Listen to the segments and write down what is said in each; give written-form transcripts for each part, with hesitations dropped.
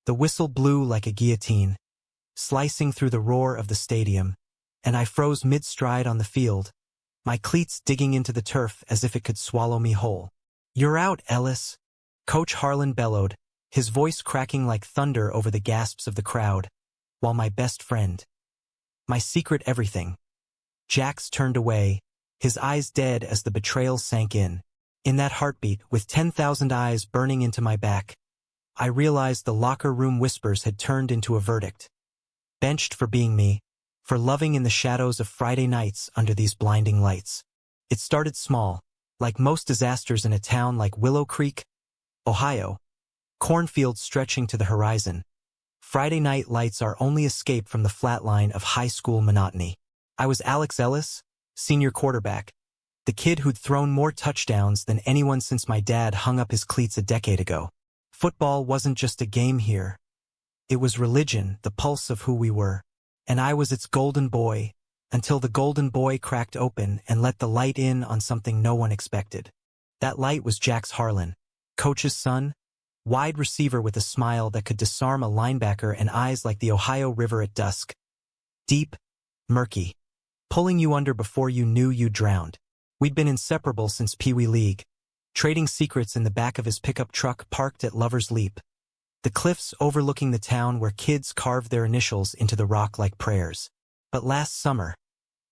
The whistle blew like a guillotine, slicing through the roar of the stadium, and I froze mid-stride on the field, my cleats digging into the turf as if it could swallow me whole. "You're out, Ellis," Coach Harlan bellowed, his voice cracking like thunder over the gasps of the crowd, while my best friend, my secret everything, Jax, turned away, his eyes dead as the betrayal sank in. In that heartbeat, with 10,000 eyes burning into my back, I realized the locker room whispers had turned into a verdict. Benched for being me, for loving in the shadows of Friday nights under these blinding lights. It started small, like most disasters in a town like Willow Creek, Ohio. Cornfields stretching to the horizon. Friday night lights our only escape from the flatline of high school monotony. I was Alex Ellis, senior quarterback, the kid who'd thrown more touchdowns than anyone since my dad hung up his cleats a decade ago. Football wasn't just a game here. It was religion, the pulse of who we were. And I was its golden boy, until the golden boy cracked open and let the light in on something no one expected. That light was Jax Harlan, coach's son, wide receiver with a smile that could disarm a linebacker and eyes like the Ohio River at dusk. Deep, murky, pulling you under before you knew you drowned. We'd been inseparable since Pee Wee League, trading secrets in the back of his pickup truck parked at Lover's Leap, the cliffs overlooking the town where kids carved their initials into the rock like prayers. But last summer,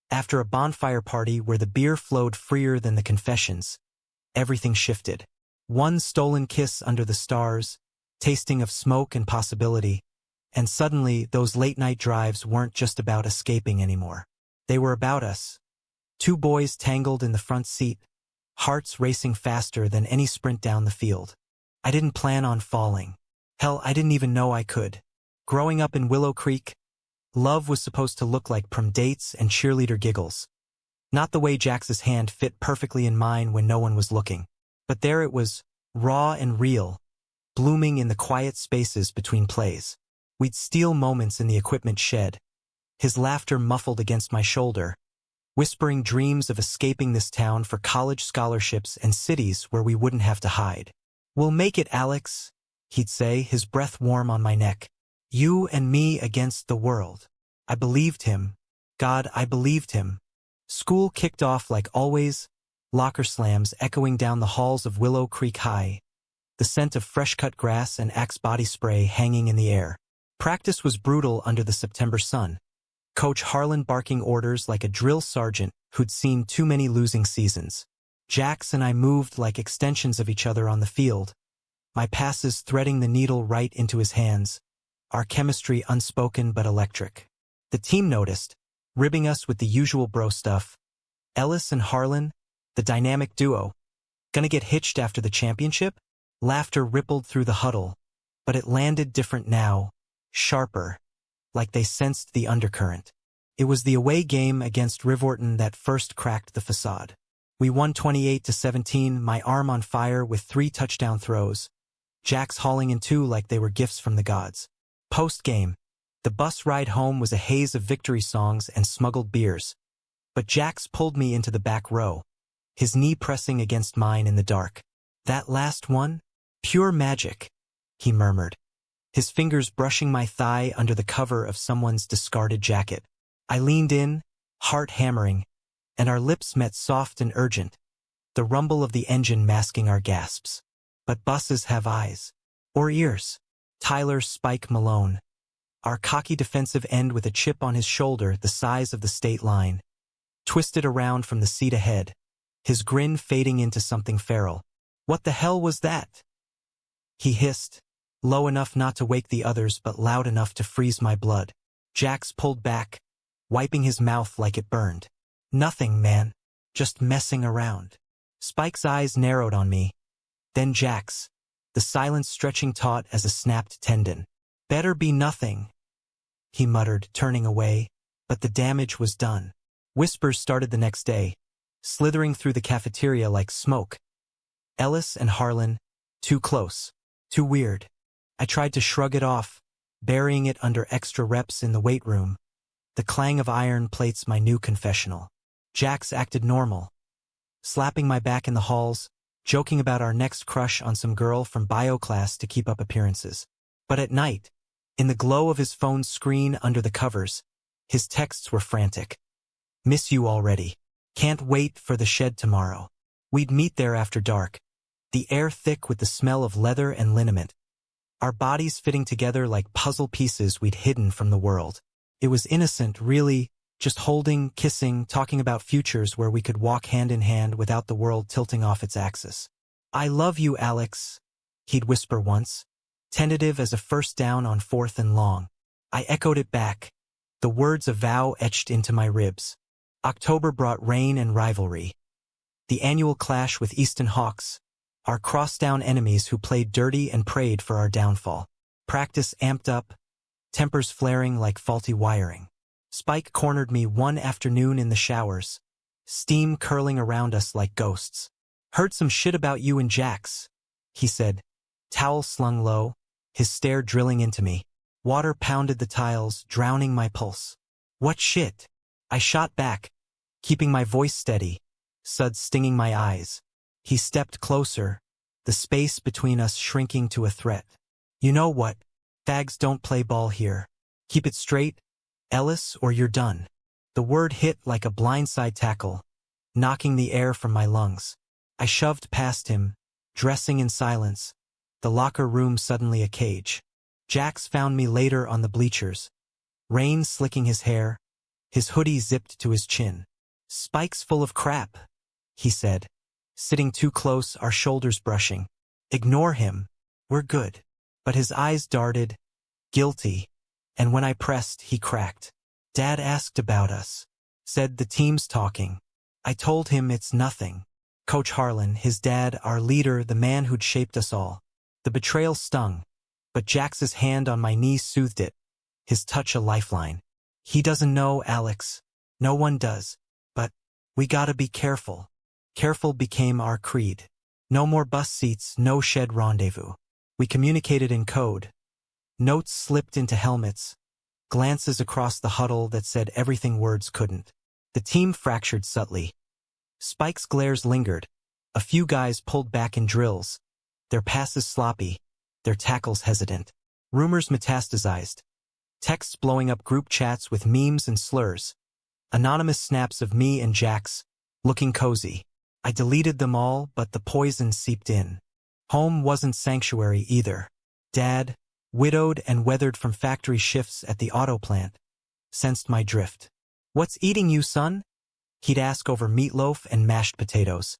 after a bonfire party where the beer flowed freer than the confessions, everything shifted. One stolen kiss under the stars, tasting of smoke and possibility, and suddenly those late-night drives weren't just about escaping anymore. They were about us. Two boys tangled in the front seat, hearts racing faster than any sprint down the field. I didn't plan on falling. Hell, I didn't even know I could. Growing up in Willow Creek, love was supposed to look like prom dates and cheerleader giggles. Not the way Jax's hand fit perfectly in mine when no one was looking. But there it was, raw and real, blooming in the quiet spaces between plays. We'd steal moments in the equipment shed, his laughter muffled against my shoulder, whispering dreams of escaping this town for college scholarships and cities where we wouldn't have to hide. "We'll make it, Alex," he'd say, his breath warm on my neck. "You and me against the world." I believed him. God, I believed him. School kicked off like always, locker slams echoing down the halls of Willow Creek High, the scent of fresh-cut grass and Axe body spray hanging in the air. Practice was brutal under the September sun. Coach Harlan barking orders like a drill sergeant who'd seen too many losing seasons. Jax and I moved like extensions of each other on the field, my passes threading the needle right into his hands, our chemistry unspoken but electric. The team noticed, ribbing us with the usual bro stuff. Ellis and Harlan, the dynamic duo, gonna get hitched after the championship? Laughter rippled through the huddle, but it landed different now, sharper, like they sensed the undercurrent. It was the away game against Rivorton that first cracked the facade. We won 28-17, my arm on fire with 3 touchdown throws, Jax hauling in 2 like they were gifts from the gods. Post-game, the bus ride home was a haze of victory songs and smuggled beers. But Jax pulled me into the back row, his knee pressing against mine in the dark. "That last one? Pure magic," he murmured, his fingers brushing my thigh under the cover of someone's discarded jacket. I leaned in, heart hammering, and our lips met soft and urgent, the rumble of the engine masking our gasps. But buses have eyes. Or ears. Tyler Spike Malone, our cocky defensive end with a chip on his shoulder the size of the state line, twisted around from the seat ahead, his grin fading into something feral. "What the hell was that?" he hissed, low enough not to wake the others but loud enough to freeze my blood. Jax pulled back, wiping his mouth like it burned. "Nothing, man. Just messing around." Spike's eyes narrowed on me. Then Jax, the silence stretching taut as a snapped tendon. "Better be nothing," he muttered, turning away, but the damage was done. Whispers started the next day, slithering through the cafeteria like smoke. Ellis and Harlan, too close, too weird. I tried to shrug it off, burying it under extra reps in the weight room. The clang of iron plates my new confessional. Jax acted normal, slapping my back in the halls, joking about our next crush on some girl from bio class to keep up appearances. But at night, in the glow of his phone's screen under the covers, his texts were frantic. Miss you already. Can't wait for the shed tomorrow. We'd meet there after dark, the air thick with the smell of leather and liniment, our bodies fitting together like puzzle pieces we'd hidden from the world. It was innocent, really, just holding, kissing, talking about futures where we could walk hand in hand without the world tilting off its axis. I love you, Alex, he'd whisper once, tentative as a first down on 4th and long. I echoed it back, the words a vow etched into my ribs. October brought rain and rivalry. The annual clash with Easton Hawks, our crosstown enemies who played dirty and prayed for our downfall. Practice amped up, tempers flaring like faulty wiring. Spike cornered me one afternoon in the showers, steam curling around us like ghosts. Heard some shit about you and Jax, he said, towel slung low, his stare drilling into me. Water pounded the tiles, drowning my pulse. What shit? I shot back, keeping my voice steady, suds stinging my eyes. He stepped closer, the space between us shrinking to a threat. You know what? Fags don't play ball here. Keep it straight, Ellis, or you're done. The word hit like a blindside tackle, knocking the air from my lungs. I shoved past him, dressing in silence, the locker room suddenly a cage. Jax found me later on the bleachers, rain slicking his hair, his hoodie zipped to his chin. Spike's full of crap, he said, sitting too close, our shoulders brushing. Ignore him, we're good. But his eyes darted, guilty, and when I pressed, he cracked. Dad asked about us, said the team's talking. I told him it's nothing. Coach Harlan, his dad, our leader, the man who'd shaped us all. The betrayal stung, but Jax's hand on my knee soothed it, his touch a lifeline. He doesn't know, Alex. No one does. But we gotta be careful. Careful became our creed. No more bus seats, no shed rendezvous. We communicated in code. Notes slipped into helmets, glances across the huddle that said everything words couldn't. The team fractured subtly. Spike's glares lingered. A few guys pulled back in drills, their passes sloppy, their tackles hesitant. Rumors metastasized. Texts blowing up group chats with memes and slurs. Anonymous snaps of me and Jax, looking cozy. I deleted them all, but the poison seeped in. Home wasn't sanctuary either. Dad, widowed and weathered from factory shifts at the auto plant, sensed my drift. What's eating you, son? He'd ask over meatloaf and mashed potatoes.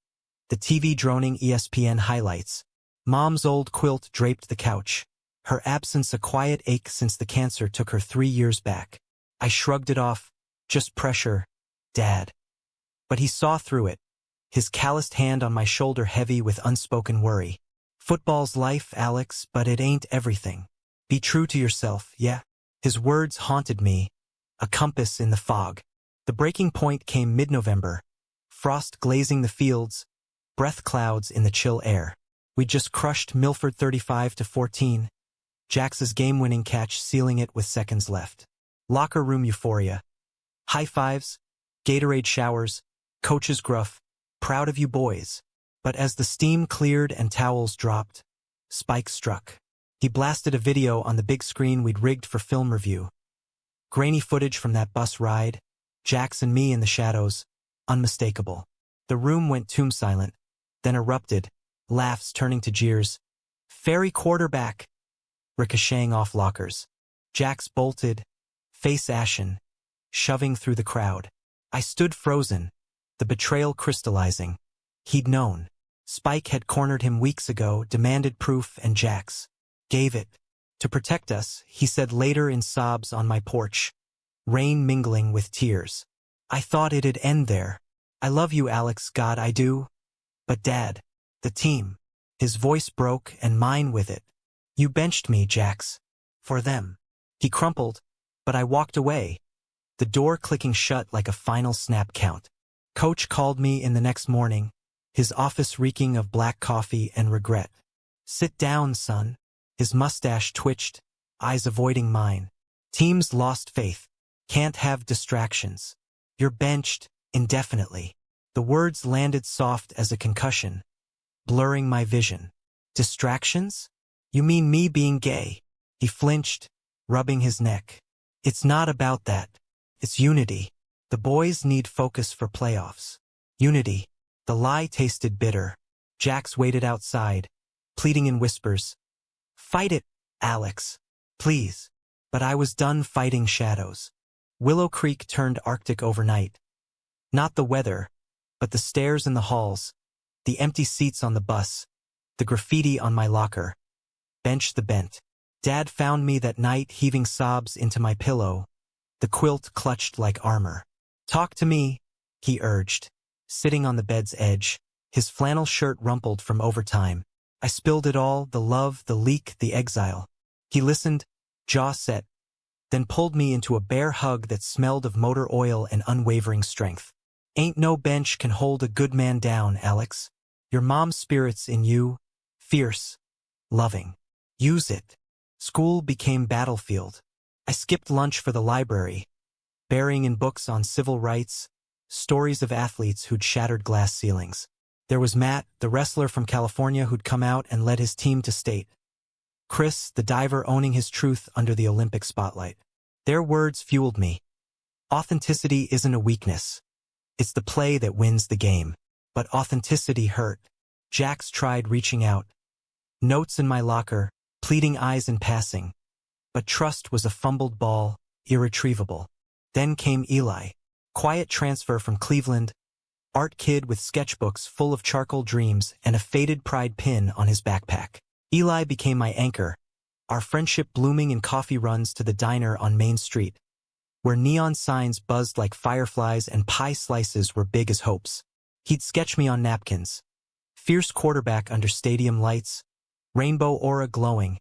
The TV droning ESPN highlights. Mom's old quilt draped the couch, her absence a quiet ache since the cancer took her 3 years back. I shrugged it off. Just pressure, Dad. But he saw through it, his calloused hand on my shoulder heavy with unspoken worry. Football's life, Alex, but it ain't everything. Be true to yourself, yeah? His words haunted me, a compass in the fog. The breaking point came mid-November, frost glazing the fields, breath clouds in the chill air. We just crushed Milford 35-14, Jax's game-winning catch sealing it with seconds left. Locker room euphoria. High fives, Gatorade showers, coach's gruff, proud of you boys. But as the steam cleared and towels dropped, Spike struck. He blasted a video on the big screen we'd rigged for film review. Grainy footage from that bus ride, Jax and me in the shadows, unmistakable. The room went tomb silent, then erupted, laughs turning to jeers. Fairy quarterback, ricocheting off lockers. Jax bolted, face ashen, shoving through the crowd. I stood frozen, the betrayal crystallizing. He'd known. Spike had cornered him weeks ago, demanded proof, and Jax gave it. To protect us, he said later in sobs on my porch, rain mingling with tears. I thought it'd end there. I love you, Alex, God, I do. But Dad, the team. His voice broke and mine with it. You benched me, Jax. For them. He crumpled, but I walked away, the door clicking shut like a final snap count. Coach called me in the next morning, his office reeking of black coffee and regret. Sit down, son. His mustache twitched, eyes avoiding mine. Team's lost faith. Can't have distractions. You're benched, indefinitely. The words landed soft as a concussion, blurring my vision. Distractions? You mean me being gay? He flinched, rubbing his neck. It's not about that. It's unity. The boys need focus for playoffs. Unity. The lie tasted bitter. Jax waited outside, pleading in whispers. Fight it, Alex. Please. But I was done fighting shadows. Willow Creek turned Arctic overnight. Not the weather, but the stairs in the halls, the empty seats on the bus, the graffiti on my locker. Bench the bent. Dad found me that night heaving sobs into my pillow, the quilt clutched like armor. Talk to me, he urged, sitting on the bed's edge, his flannel shirt rumpled from overtime. I spilled it all, the love, the leak, the exile. He listened, jaw set, then pulled me into a bare hug that smelled of motor oil and unwavering strength. Ain't no bench can hold a good man down, Alex. Your mom's spirit's in you, fierce, loving. Use it. School became battlefield. I skipped lunch for the library, burying in books on civil rights, stories of athletes who'd shattered glass ceilings. There was Matt, the wrestler from California who'd come out and led his team to state. Chris, the diver owning his truth under the Olympic spotlight. Their words fueled me. Authenticity isn't a weakness. It's the play that wins the game. But authenticity hurt. Jax tried reaching out. Notes in my locker, pleading eyes in passing. But trust was a fumbled ball, irretrievable. Then came Eli. Quiet transfer from Cleveland. Art kid with sketchbooks full of charcoal dreams and a faded pride pin on his backpack. Eli became my anchor, our friendship blooming in coffee runs to the diner on Main Street, where neon signs buzzed like fireflies and pie slices were big as hopes. He'd sketch me on napkins. Fierce quarterback under stadium lights, rainbow aura glowing,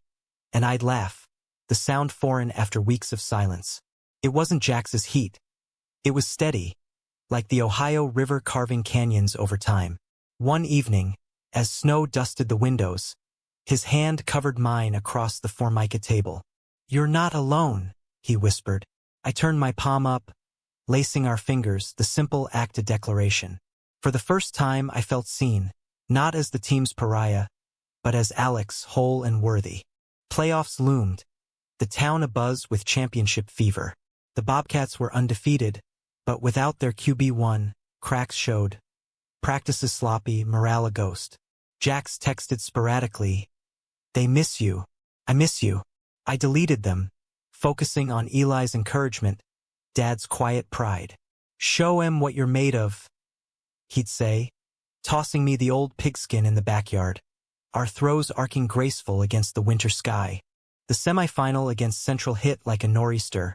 and I'd laugh, the sound foreign after weeks of silence. It wasn't Jax's heat. It was steady, like the Ohio River carving canyons over time. One evening, as snow dusted the windows, his hand covered mine across the Formica table. You're not alone, he whispered. I turned my palm up, lacing our fingers, the simple act of declaration. For the first time I felt seen, not as the team's pariah, but as Alex, whole and worthy. Playoffs loomed, the town abuzz with championship fever. The Bobcats were undefeated, but without their QB1, cracks showed. Practices sloppy, morale a ghost. Jax texted sporadically. They miss you. I miss you. I deleted them, focusing on Eli's encouragement, Dad's quiet pride. Show 'em what you're made of, he'd say, tossing me the old pigskin in the backyard, our throws arcing graceful against the winter sky. The semifinal against Central hit like a nor'easter.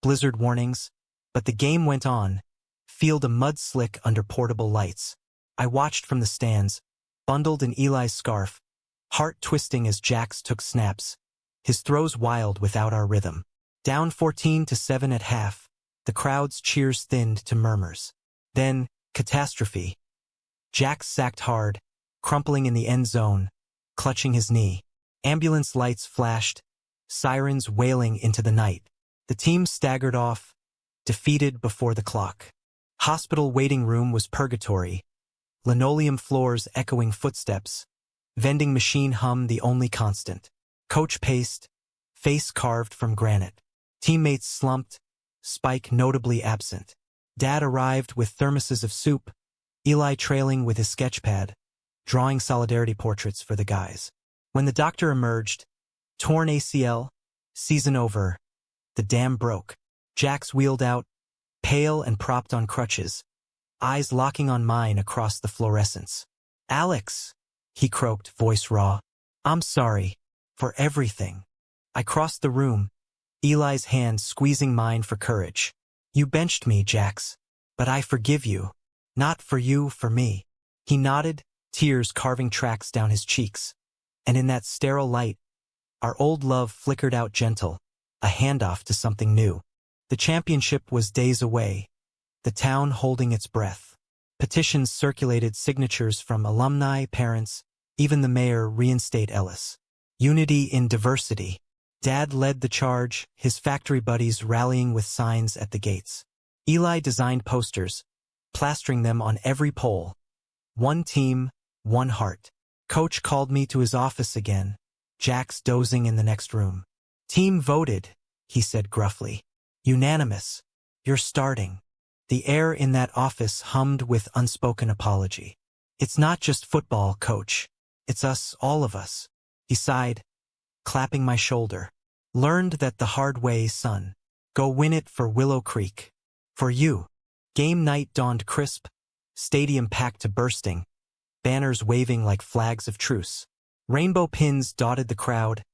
Blizzard warnings, but the game went on, field a mud slick under portable lights. I watched from the stands, bundled in Eli's scarf, heart twisting as Jax took snaps, his throws wild without our rhythm. Down 14-7 at half, the crowd's cheers thinned to murmurs. Then, catastrophe. Jax sacked hard, crumpling in the end zone, clutching his knee. Ambulance lights flashed, sirens wailing into the night. The team staggered off, defeated before the clock. Hospital waiting room was purgatory, linoleum floors echoing footsteps, vending machine hum the only constant. Coach paced, face carved from granite. Teammates slumped, Spike notably absent. Dad arrived with thermoses of soup, Eli trailing with his sketchpad, drawing solidarity portraits for the guys. When the doctor emerged, torn ACL, season over, the dam broke. Jax wheeled out, pale and propped on crutches, eyes locking on mine across the fluorescence. Alex, he croaked, voice raw. I'm sorry. For everything. I crossed the room, Eli's hand squeezing mine for courage. You benched me, Jax. But I forgive you. Not for you, for me. He nodded, tears carving tracks down his cheeks. And in that sterile light, our old love flickered out gentle, a handoff to something new. The championship was days away, the town holding its breath. Petitions circulated, signatures from alumni, parents, even the mayor reinstate Ellis. Unity in diversity. Dad led the charge, his factory buddies rallying with signs at the gates. Eli designed posters, plastering them on every pole. One team, one heart. Coach called me to his office again, Jax dozing in the next room. Team voted, he said gruffly. Unanimous. You're starting. The air in that office hummed with unspoken apology. It's not just football, coach. It's us, all of us. He sighed, clapping my shoulder. Learned that the hard way, son. Go win it for Willow Creek. For you. Game night dawned crisp, stadium packed to bursting, banners waving like flags of truce. Rainbow pins dotted the crowd,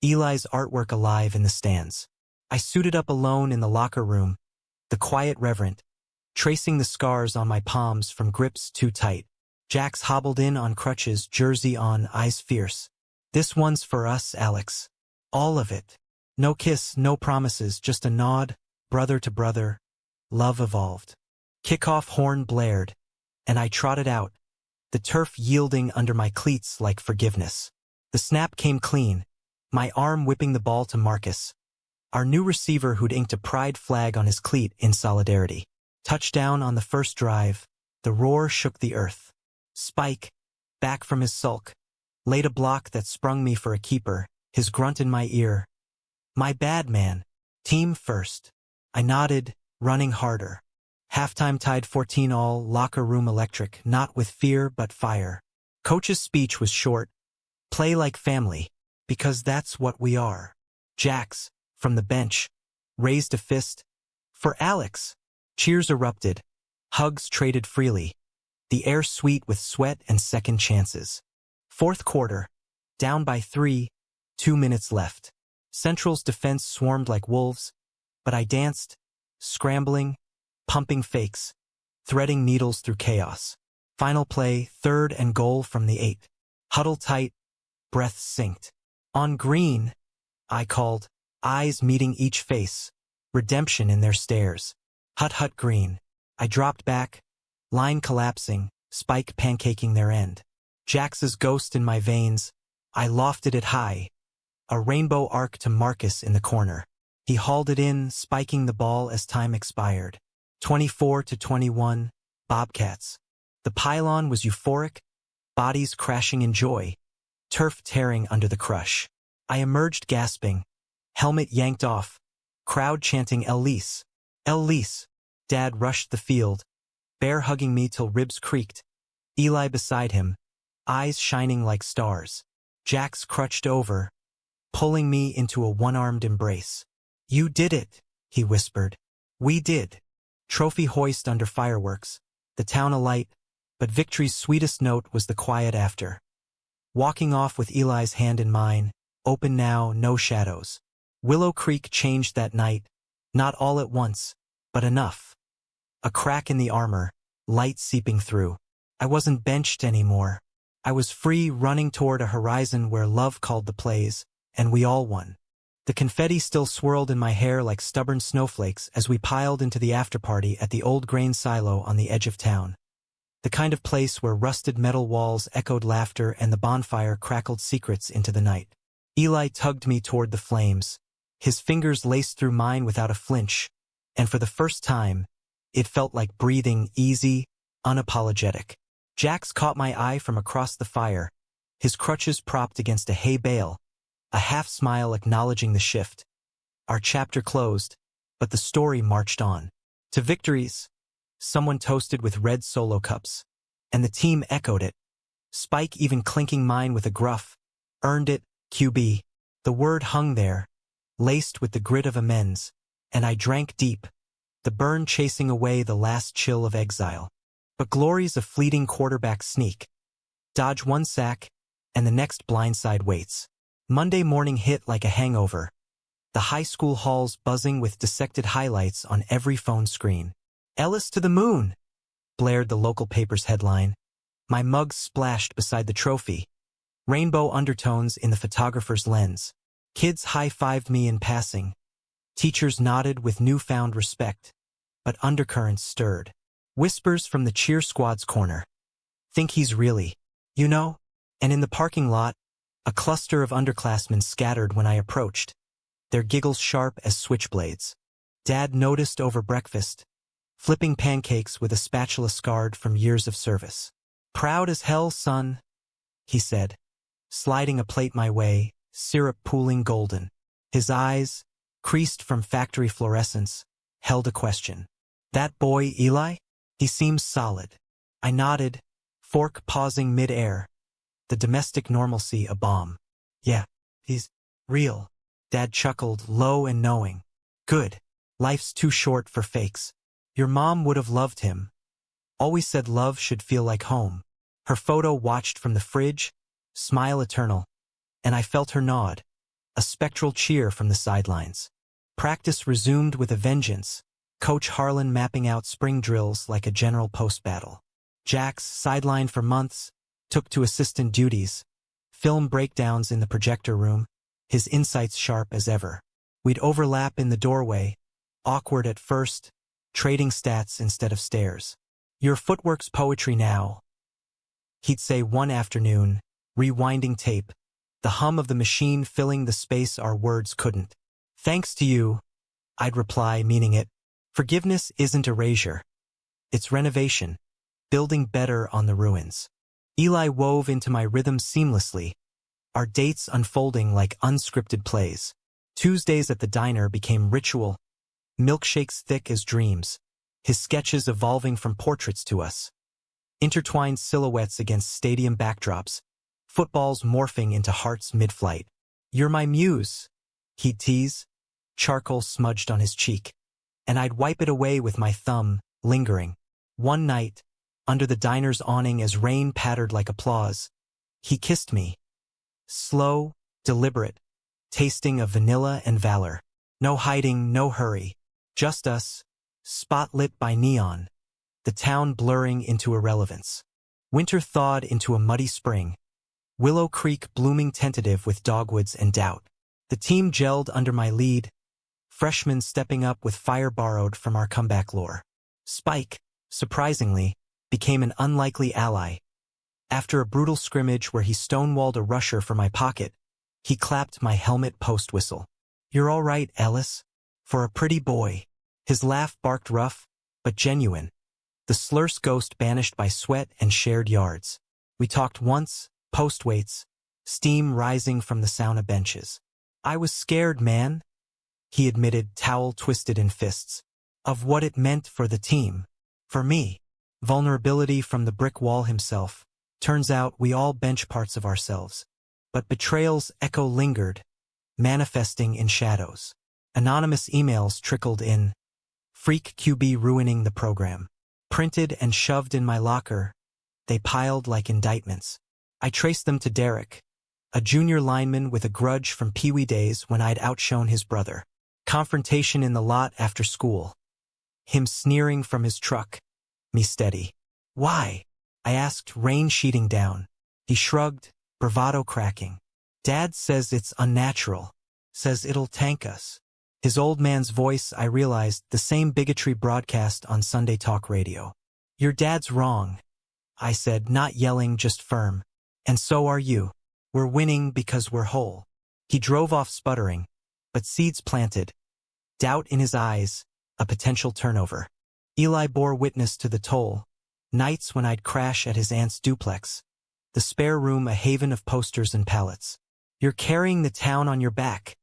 Eli's artwork alive in the stands. I suited up alone in the locker room, the quiet reverent, tracing the scars on my palms from grips too tight. Jax hobbled in on crutches, jersey on, eyes fierce. This one's for us, Alex. All of it. No kiss, no promises, just a nod, brother to brother. Love evolved. Kickoff horn blared, and I trotted out, the turf yielding under my cleats like forgiveness. The snap came clean, my arm whipping the ball to Marcus, our new receiver who'd inked a pride flag on his cleat in solidarity. Touchdown on the first drive, the roar shook the earth. Spike, back from his sulk, laid a block that sprung me for a keeper, his grunt in my ear. My bad, man. Team first. I nodded, running harder. Halftime tied 14-all, locker room electric, not with fear but fire. Coach's speech was short. Play like family, because that's what we are. Jax, from the bench, raised a fist. For Alex. Cheers erupted. Hugs traded freely. The air sweet with sweat and second chances. Fourth quarter. Down by 3, 2 minutes left. Central's defense swarmed like wolves, but I danced, scrambling, pumping fakes, threading needles through chaos. Final play, 3rd and goal from the 8. Huddle tight, breath synced. On green, I called, eyes meeting each face, redemption in their stares. Hut hut green. I dropped back, line collapsing, Spike pancaking their end. Jax's ghost in my veins, I lofted it high. A rainbow arc to Marcus in the corner. He hauled it in, spiking the ball as time expired. 24-21, Bobcats. The pylon was euphoric, bodies crashing in joy, turf tearing under the crush. I emerged gasping, helmet yanked off, crowd chanting Elise. Elise. Dad rushed the field, bear hugging me till ribs creaked. Eli beside him, eyes shining like stars. Jax crutched over, pulling me into a one-armed embrace. You did it, he whispered. We did. Trophy hoist under fireworks, the town alight, but victory's sweetest note was the quiet after. Walking off with Eli's hand in mine, open now, no shadows. Willow Creek changed that night, not all at once, but enough. A crack in the armor, light seeping through. I wasn't benched anymore. I was free, running toward a horizon where love called the plays, and we all won. The confetti still swirled in my hair like stubborn snowflakes as we piled into the after-party at the old grain silo on the edge of town. The kind of place where rusted metal walls echoed laughter and the bonfire crackled secrets into the night. Eli tugged me toward the flames, his fingers laced through mine without a flinch, and for the first time, it felt like breathing, easy, unapologetic. Jax caught my eye from across the fire, his crutches propped against a hay bale, a half-smile acknowledging the shift. Our chapter closed, but the story marched on. To victories, someone toasted with red Solo cups, and the team echoed it. Spike even clinking mine with a gruff, earned it, QB. The word hung there, laced with the grit of amends, and I drank deep, the burn chasing away the last chill of exile. But glory's a fleeting quarterback sneak. Dodge one sack, and the next blindside waits. Monday morning hit like a hangover, the high school halls buzzing with dissected highlights on every phone screen. Ellis to the moon, blared the local paper's headline. My mug splashed beside the trophy, rainbow undertones in the photographer's lens. Kids high-fived me in passing. Teachers nodded with newfound respect, but undercurrents stirred. Whispers from the cheer squad's corner. Think he's really, you know? And in the parking lot, a cluster of underclassmen scattered when I approached, their giggles sharp as switchblades. Dad noticed over breakfast, flipping pancakes with a spatula scarred from years of service. Proud as hell, son, he said, sliding a plate my way, syrup pooling golden. His eyes, creased from factory fluorescence, held a question. That boy, Eli? He seems solid. I nodded, fork pausing mid-air. The domestic normalcy a bomb. Yeah, he's real. Dad chuckled, low and knowing. Good. Life's too short for fakes. Your mom would have loved him. Always said love should feel like home. Her photo watched from the fridge, smile eternal, and I felt her nod, a spectral cheer from the sidelines. Practice resumed with a vengeance, Coach Harlan mapping out spring drills like a general post-battle. Jax, sidelined for months, took to assistant duties, film breakdowns in the projector room, his insights sharp as ever. We'd overlap in the doorway, awkward at first, trading stats instead of stares. Your footwork's poetry now, he'd say one afternoon, rewinding tape, the hum of the machine filling the space our words couldn't. Thanks to you, I'd reply, meaning it. Forgiveness isn't erasure. It's renovation, building better on the ruins. Eli wove into my rhythm seamlessly, our dates unfolding like unscripted plays. Tuesdays at the diner became ritual, milkshakes thick as dreams, his sketches evolving from portraits to us. Intertwined silhouettes against stadium backdrops, footballs morphing into hearts mid-flight. You're my muse, he'd tease, charcoal smudged on his cheek, and I'd wipe it away with my thumb, lingering. One night, under the diner's awning as rain pattered like applause, he kissed me. Slow, deliberate, tasting of vanilla and valor. No hiding, no hurry. Just us, spotlit by neon, the town blurring into irrelevance. Winter thawed into a muddy spring, Willow Creek blooming tentative with dogwoods and doubt. The team gelled under my lead, freshmen stepping up with fire borrowed from our comeback lore. Spike, surprisingly, became an unlikely ally. After a brutal scrimmage where he stonewalled a rusher for my pocket, he clapped my helmet post whistle. You're all right, Ellis. For a pretty boy. His laugh barked rough, but genuine. The slurse ghost banished by sweat and shared yards. We talked once, post-weights, steam rising from the sauna benches. I was scared, man, he admitted, towel twisted in fists, of what it meant for the team. For me, vulnerability from the brick wall himself. Turns out we all bench parts of ourselves. But betrayal's echo lingered, manifesting in shadows. Anonymous emails trickled in. Freak QB ruining the program. Printed and shoved in my locker, they piled like indictments. I traced them to Derek, a junior lineman with a grudge from Pee-wee days when I'd outshone his brother. Confrontation in the lot after school. Him sneering from his truck. Me steady. Why? I asked, rain sheeting down. He shrugged, bravado cracking. Dad says it's unnatural. Says it'll tank us. His old man's voice, I realized, the same bigotry broadcast on Sunday talk radio. Your dad's wrong, I said, not yelling, just firm. And so are you. We're winning because we're whole. He drove off sputtering, but seeds planted. Doubt in his eyes, a potential turnover. Eli bore witness to the toll. Nights when I'd crash at his aunt's duplex. The spare room a haven of posters and pallets. You're carrying the town on your back,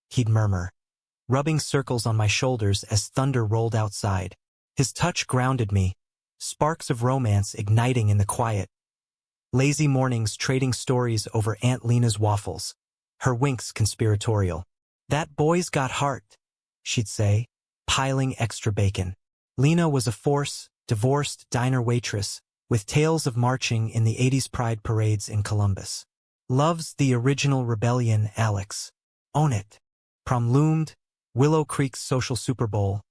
he'd murmur, rubbing circles on my shoulders as thunder rolled outside. His touch grounded me, sparks of romance igniting in the quiet. Lazy mornings trading stories over Aunt Lena's waffles, her winks conspiratorial. That boy's got heart, she'd say, piling extra bacon. Lena was a force, divorced diner waitress, with tales of marching in the 80s pride parades in Columbus. Loves the original rebellion, Alex. Own it. Prom loomed, Willow Creek's social Super Bowl,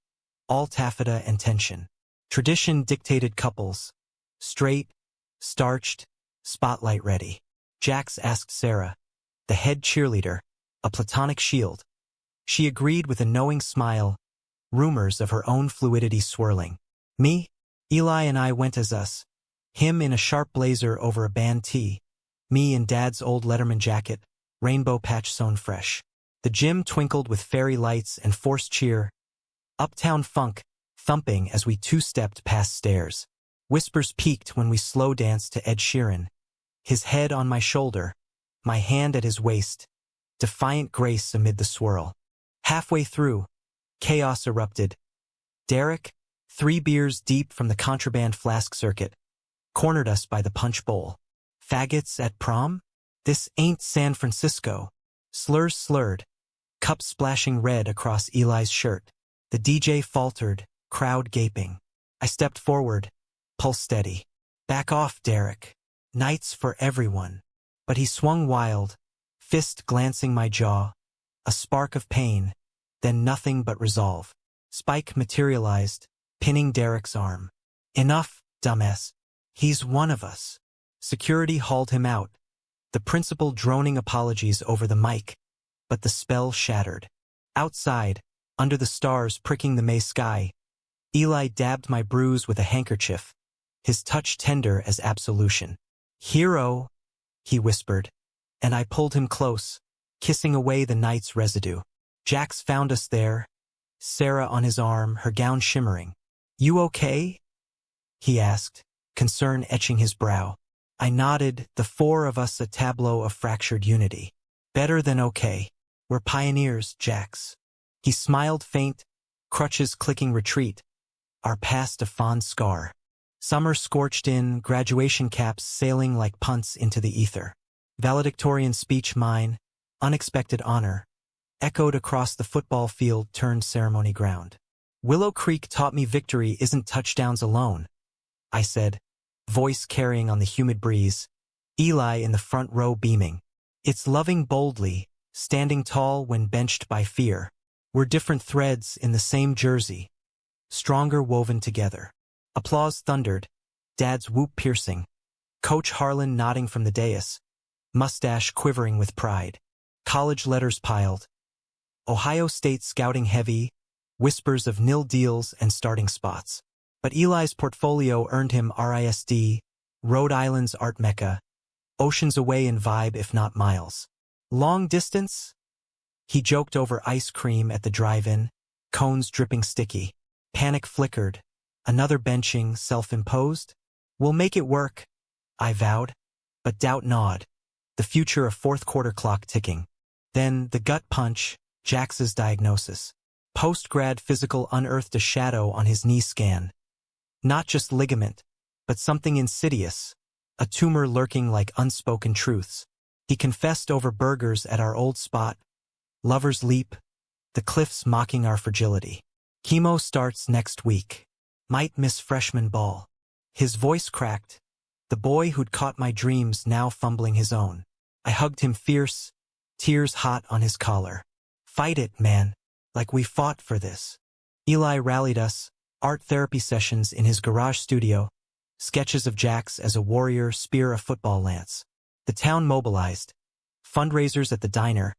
all taffeta and tension. Tradition dictated couples. Straight, starched, spotlight ready. Jax asked Sarah, the head cheerleader, a platonic shield. She agreed with a knowing smile, rumors of her own fluidity swirling. Me? Eli and I went as us. Him in a sharp blazer over a band tee. Me in Dad's old Letterman jacket, rainbow patch sewn fresh. The gym twinkled with fairy lights and forced cheer. Uptown funk, thumping as we two-stepped past stairs. Whispers peaked when we slow danced to Ed Sheeran. His head on my shoulder, my hand at his waist. defiant grace amid the swirl. Halfway through, chaos erupted. Derek, 3 beers deep from the contraband flask circuit, cornered us by the punch bowl. Faggots at prom? This ain't San Francisco. Slurs slurred, cups splashing red across Eli's shirt. The DJ faltered, crowd gaping. I stepped forward, pulse steady. Back off, Derek. Nights for everyone. But he swung wild, fist glancing my jaw. A spark of pain, then nothing but resolve. Spike materialized, pinning Derek's arm. Enough, dumbass. He's one of us. Security hauled him out, the principal droning apologies over the mic, but the spell shattered. Outside, under the stars pricking the May sky, Eli dabbed my bruise with a handkerchief, his touch tender as absolution. "Hero," he whispered, and I pulled him close, kissing away the night's residue. Jax found us there, Sarah on his arm, her gown shimmering. "You okay?" he asked, concern etching his brow. I nodded, the 4 of us a tableau of fractured unity. "Better than okay. We're pioneers, Jax." He smiled faint, crutches clicking retreat, our past a fond scar. Summer scorched in, graduation caps sailing like punts into the ether. Valedictorian speech mine, unexpected honor, echoed across the football field turned ceremony ground. "Willow Creek taught me victory isn't touchdowns alone," I said, voice carrying on the humid breeze, Eli in the front row beaming. "It's loving boldly, standing tall when benched by fear. We're different threads in the same jersey, stronger woven together." Applause thundered, Dad's whoop piercing, Coach Harlan nodding from the dais, mustache quivering with pride. College letters piled. Ohio State scouting heavy, whispers of nil deals and starting spots. But Eli's portfolio earned him RISD, Rhode Island's art mecca, oceans away in vibe if not miles. "Long distance?" He joked over ice cream at the drive-in, cones dripping sticky. Panic flickered. Another benching, self-imposed? "We'll make it work," I vowed. But doubt gnawed, the future a fourth-quarter clock ticking. Then the gut punch, Jax's diagnosis. Post-grad physical unearthed a shadow on his knee scan. Not just ligament, but something insidious, a tumor lurking like unspoken truths. He confessed over burgers at our old spot. Lovers leap, the cliffs mocking our fragility. "Chemo starts next week. Might miss freshman ball." His voice cracked, the boy who'd caught my dreams now fumbling his own. I hugged him fierce, tears hot on his collar. "Fight it, man, like we fought for this." Eli rallied us, art therapy sessions in his garage studio, sketches of Jax as a warrior spear a football lance. The town mobilized, fundraisers at the diner,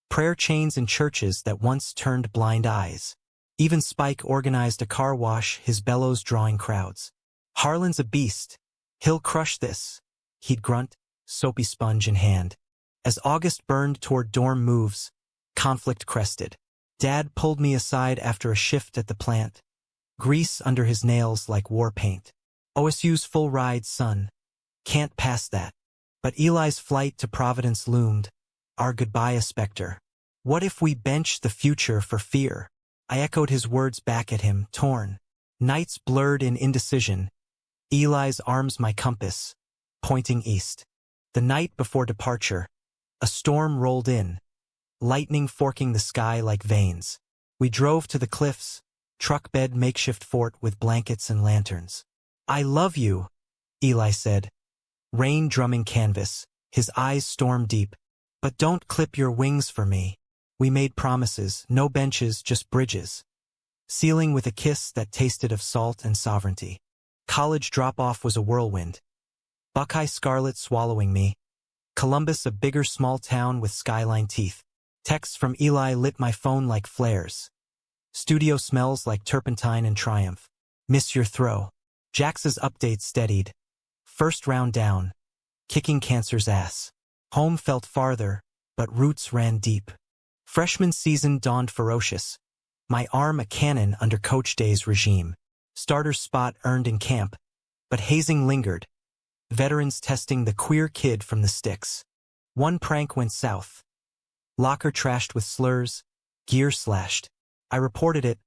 prayer chains in churches that once turned blind eyes. Even Spike organized a car wash, his bellows drawing crowds. "Harlan's a beast. He'll crush this," he'd grunt, soapy sponge in hand. As August burned toward dorm moves, conflict crested. Dad pulled me aside after a shift at the plant, grease under his nails like war paint. "OSU's full ride, son. Can't pass that." But Eli's flight to Providence loomed, our goodbye a specter. "What if we bench the future for fear?" I echoed his words back at him, torn. Nights blurred in indecision. Eli's arms my compass, pointing east. The night before departure, a storm rolled in, lightning forking the sky like veins. We drove to the cliffs, truck bed makeshift fort with blankets and lanterns. "I love you," Eli said, rain drumming canvas, his eyes storm deep. "But don't clip your wings for me." We made promises, no benches, just bridges. Sealing with a kiss that tasted of salt and sovereignty. College drop-off was a whirlwind. Buckeye Scarlet swallowing me. Columbus a bigger small town with skyline teeth. Texts from Eli lit my phone like flares. Studio smells like turpentine and triumph. "Miss your throw." Jax's updates steadied. First round down. Kicking cancer's ass. Home felt farther, but roots ran deep. Freshman season dawned ferocious. My arm a cannon under Coach Day's regime. Starter spot earned in camp, but hazing lingered. Veterans testing the queer kid from the sticks. One prank went south. Locker trashed with slurs, gear slashed. I reported it,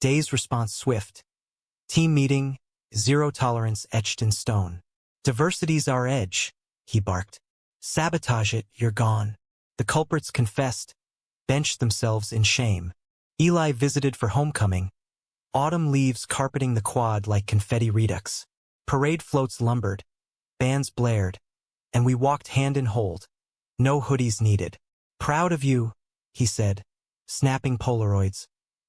day's response swift. Team meeting, zero tolerance etched in stone. Diversity's our edge, he barked. Sabotage it, you're gone. The culprits confessed, benched themselves in shame. Eli visited for homecoming. Autumn leaves carpeting the quad like confetti redux. Parade floats lumbered, bands blared, and we walked hand in hold. No hoodies needed. Proud of you, he said, snapping Polaroids.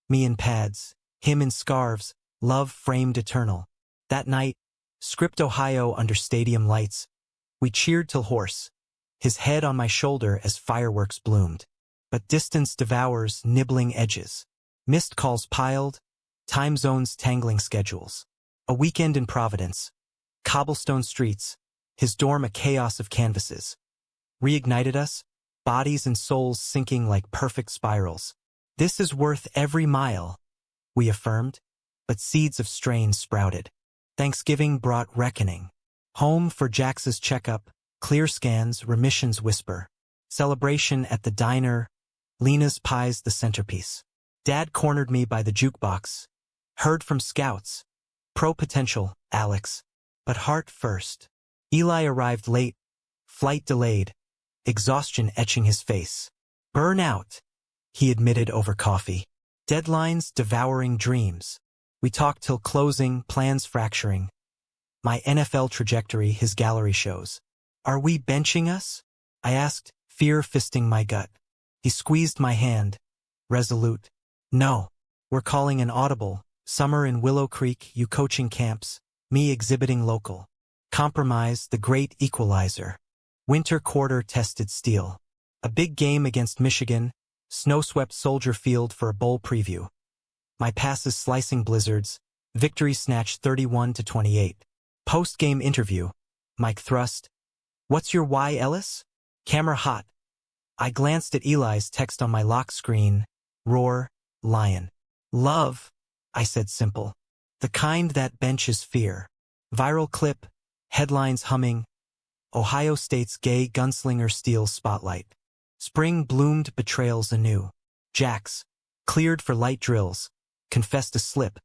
Me in pads, him in scarves, love framed eternal. That night, Script, Ohio under stadium lights. We cheered till hoarse, his head on my shoulder as fireworks bloomed. But distance devours nibbling edges. Missed calls piled, time zones tangling schedules. A weekend in Providence. Cobblestone streets, his dorm a chaos of canvases. Reignited us, bodies and souls sinking like perfect spirals. This is worth every mile, we affirmed, but seeds of strain sprouted. Thanksgiving brought reckoning. Home for Jax's checkup, clear scans, remissions whisper. Celebration at the diner, Lena's pies the centerpiece. Dad cornered me by the jukebox. Heard from scouts. Pro potential, Alex. But heart first. Eli arrived late, flight delayed, exhaustion etching his face. Burnout, he admitted over coffee. Deadlines devouring dreams. We talked till closing, plans fracturing. My NFL trajectory, his gallery shows. Are we benching us? I asked, fear fisting my gut. He squeezed my hand, resolute. No, we're calling an audible. Summer in Willow Creek, you coaching camps, me exhibiting local. Compromise, the great equalizer. Winter quarter tested steel. A big game against Michigan, snow-swept Soldier Field for a bowl preview. My passes slicing blizzards, victory snatched 31-28. Post-game interview. Mike thrust. What's your why, Ellis? Camera hot. I glanced at Eli's text on my lock screen. Roar, lion. Love, I said simple. The kind that benches fear. Viral clip, headlines humming. Ohio State's gay gunslinger steals spotlight. Spring bloomed betrayals anew. Jax, cleared for light drills, confessed a slip.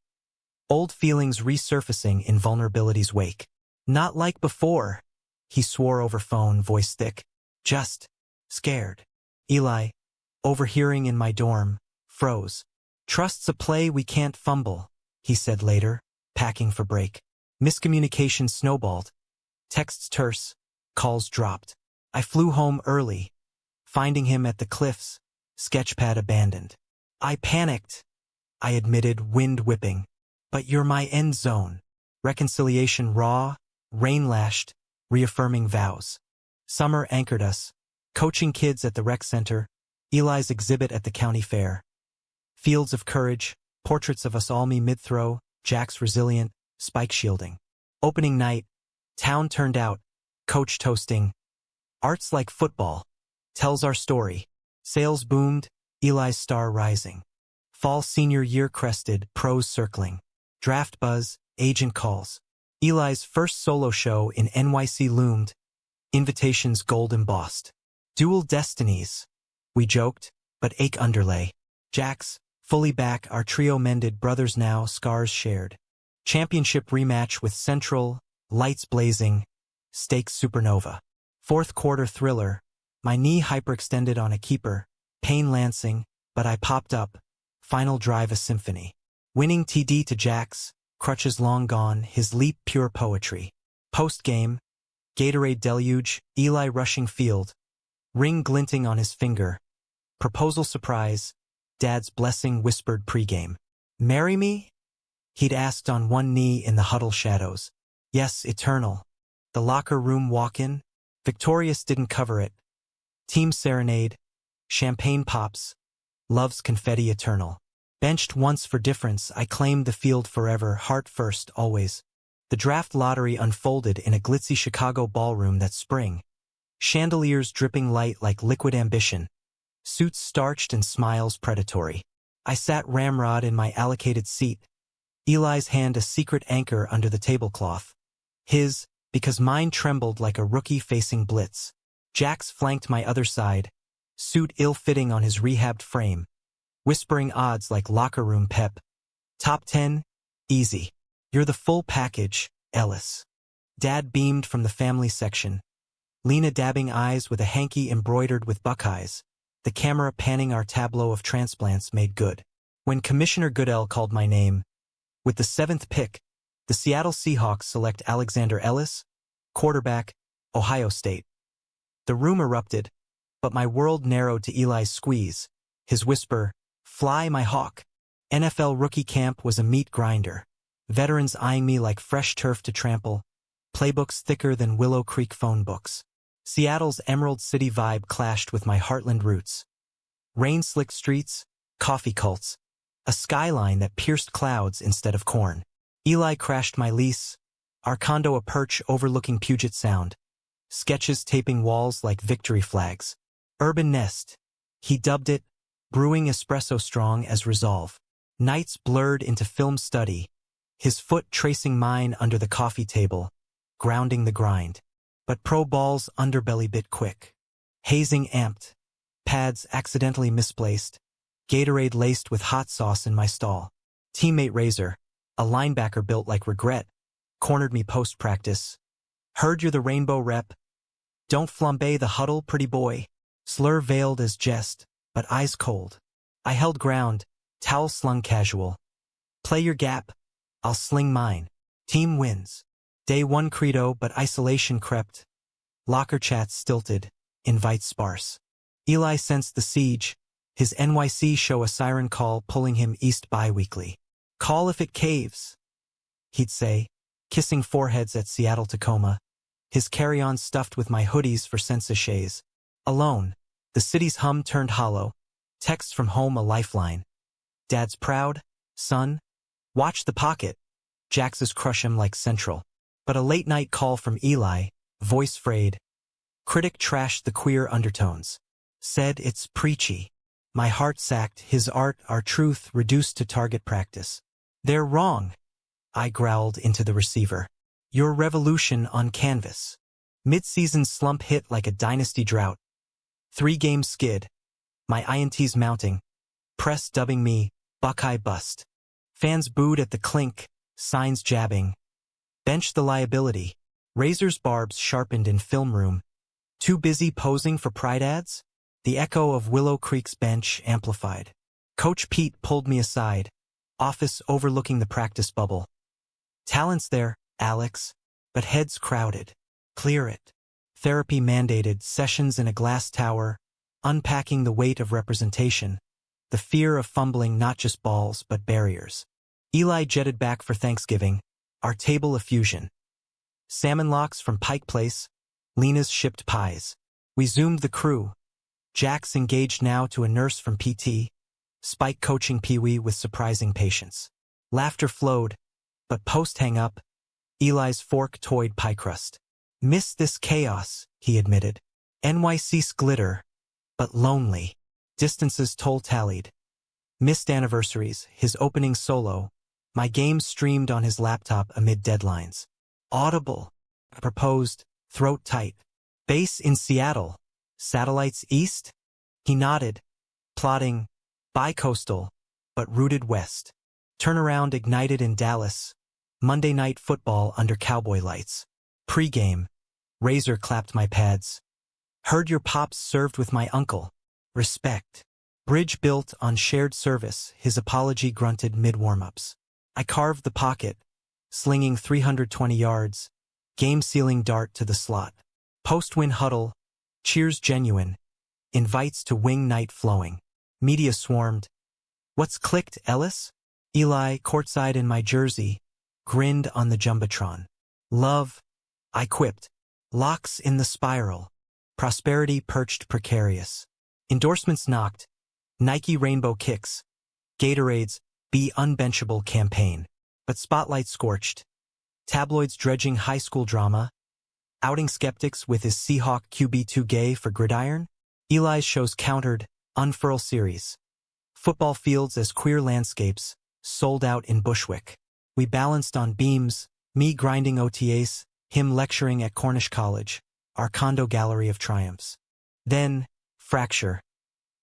Old feelings resurfacing in vulnerability's wake. Not like before, he swore over phone, voice thick. Just scared. Eli, overhearing in my dorm, froze. Trust's a play we can't fumble, he said later, packing for break. Miscommunication snowballed. Texts terse, calls dropped. I flew home early, finding him at the cliffs, sketchpad abandoned. I panicked, I admitted, wind whipping. But you're my end zone. Reconciliation raw, rain-lashed, reaffirming vows. Summer anchored us, coaching kids at the rec center, Eli's exhibit at the county fair. Fields of courage, portraits of us all, me mid-throw, Jax resilient, spike shielding. Opening night, town turned out, coach toasting. Arts like football, tells our story. Sales boomed, Eli's star rising. Fall senior year crested, pros circling. Draft buzz, agent calls. Eli's first solo show in NYC loomed. Invitations gold embossed. Dual destinies, we joked, but ache underlay. Jax, fully back, our trio mended, brothers now, scars shared. Championship rematch with Central, lights blazing, stakes supernova. Fourth quarter thriller, my knee hyperextended on a keeper, pain lancing, but I popped up. Final drive a symphony. Winning TD to Jax, crutches long gone, his leap pure poetry. Post-game, Gatorade deluge, Eli rushing field. Ring glinting on his finger. Proposal surprise, Dad's blessing whispered pregame. Marry me? He'd asked on one knee in the huddle shadows. Yes, eternal. The locker room walk-in, Victorious didn't cover it. Team serenade, champagne pops, love's confetti eternal. Benched once for difference, I claimed the field forever, heart first, always. The draft lottery unfolded in a glitzy Chicago ballroom that spring. Chandeliers dripping light like liquid ambition. Suits starched and smiles predatory. I sat ramrod in my allocated seat. Eli's hand a secret anchor under the tablecloth. His, because mine trembled like a rookie facing blitz. Jax flanked my other side, suit ill-fitting on his rehabbed frame, whispering odds like locker room pep. Top 10? Easy. You're the full package, Ellis. Dad beamed from the family section. Lena dabbing eyes with a hanky embroidered with Buckeyes. The camera panning our tableau of transplants made good. When Commissioner Goodell called my name, with the 7th pick, the Seattle Seahawks select Alexander Ellis, quarterback, Ohio State. The room erupted, but my world narrowed to Eli's squeeze. His whisper, "Fly, my hawk." NFL rookie camp was a meat grinder. Veterans eyeing me like fresh turf to trample. Playbooks thicker than Willow Creek phone books. Seattle's Emerald City vibe clashed with my heartland roots. Rain-slicked streets, coffee cults, a skyline that pierced clouds instead of corn. Eli crashed my lease, our condo a perch overlooking Puget Sound. Sketches taping walls like victory flags. Urban nest, he dubbed it, brewing espresso strong as resolve. Nights blurred into film study, his foot tracing mine under the coffee table, grounding the grind. But pro ball's underbelly bit quick. Hazing amped, pads accidentally misplaced, Gatorade laced with hot sauce in my stall. Teammate Razor, a linebacker built like regret, cornered me post-practice. "Heard you're the rainbow rep. Don't flambe the huddle, pretty boy." Slur veiled as jest, but eyes cold. I held ground, towel slung casual. "Play your gap, I'll sling mine. Team wins." Day 1 credo, but isolation crept. Locker chats stilted, invites sparse. Eli sensed the siege, his NYC show a siren call pulling him east bi-weekly. "Call if it caves," he'd say, kissing foreheads at Seattle-Tacoma, his carry-on stuffed with my hoodies for sensashays. Alone, the city's hum turned hollow, texts from home a lifeline. "Dad's proud, son. Watch the pocket." Jax's crush him like central. But a late-night call from Eli, voice frayed. Critic trashed the queer undertones. Said it's preachy. My heart sacked, his art, our truth, reduced to target practice. "They're wrong," I growled into the receiver. "Your revolution on canvas." Mid-season slump hit like a dynasty drought. 3-game skid. My INTs mounting. Press dubbing me, Buckeye bust. Fans booed at the clink, signs jabbing. Bench the liability. Razor's barbs sharpened in film room. Too busy posing for Pride ads? The echo of Willow Creek's bench amplified. Coach Pete pulled me aside. Office overlooking the practice bubble. "Talent's there, Alex, but heads crowded. Clear it." Therapy mandated, sessions in a glass tower, unpacking the weight of representation, the fear of fumbling not just balls but barriers. Eli jetted back for Thanksgiving, our table a fusion. Salmon locks from Pike Place, Lena's shipped pies. We zoomed the crew. Jax engaged now to a nurse from PT, Spike coaching Pee-wee with surprising patience. Laughter flowed, but post-hang-up, Eli's fork toyed pie crust. "Miss this chaos," he admitted. NYC's glitter, but lonely. Distances toll tallied. Missed anniversaries, his opening solo. My game streamed on his laptop amid deadlines. "Audible," I proposed, throat tight. "Base in Seattle. Satellites east?" He nodded, plotting, bi-coastal, but rooted west. Turnaround ignited in Dallas. Monday night football under cowboy lights. Pre-game. Razor clapped my pads. "Heard your pops served with my uncle. Respect." Bridge built on shared service, his apology grunted mid-warm-ups. I carved the pocket, slinging 320 yards, game-sealing dart to the slot. Post-win huddle, cheers genuine, invites to wing night flowing. Media swarmed. "What's clicked, Ellis?" Eli, courtside in my jersey, grinned on the Jumbotron. "Love," I quipped. "Locks in the spiral." Prosperity perched precarious. Endorsements knocked. Nike Rainbow Kicks. Gatorade's Be Unbenchable campaign. But spotlight scorched. Tabloids dredging high school drama. Outing skeptics with his Seahawk QB too gay for gridiron. Eli's shows countered, unfurl series. Football fields as queer landscapes, sold out in Bushwick. We balanced on beams, me grinding OTAs, him lecturing at Cornish College, our condo gallery of triumphs. Then, fracture.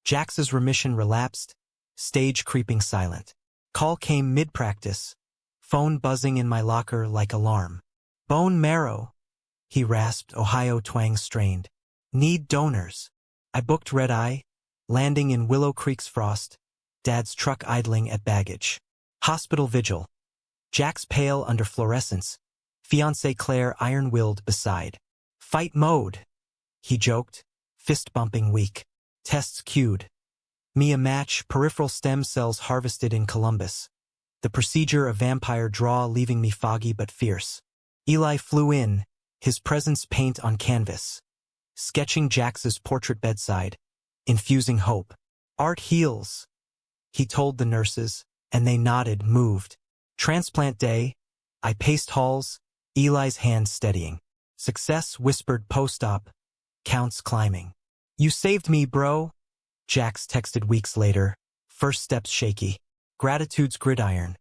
Jax's remission relapsed, stage creeping silent. Call came mid-practice, phone buzzing in my locker like alarm. Bone marrow, he rasped, Ohio twang strained. Need donors. I booked red-eye, landing in Willow Creek's frost, Dad's truck idling at baggage. Hospital vigil. Jax pale under fluorescence, fiancée Claire iron-willed beside. Fight mode, he joked, fist-bumping weak. Tests cued. Me a match, peripheral stem cells harvested in Columbus. The procedure a vampire draw, leaving me foggy but fierce. Eli flew in, his presence paint on canvas. Sketching Jax's portrait bedside, infusing hope. Art heals, he told the nurses, and they nodded, moved. Transplant day, I paced halls, Eli's hand steadying. Success, whispered post-op, counts climbing. You saved me, bro, Jax texted weeks later, first steps shaky. Gratitude's gridiron.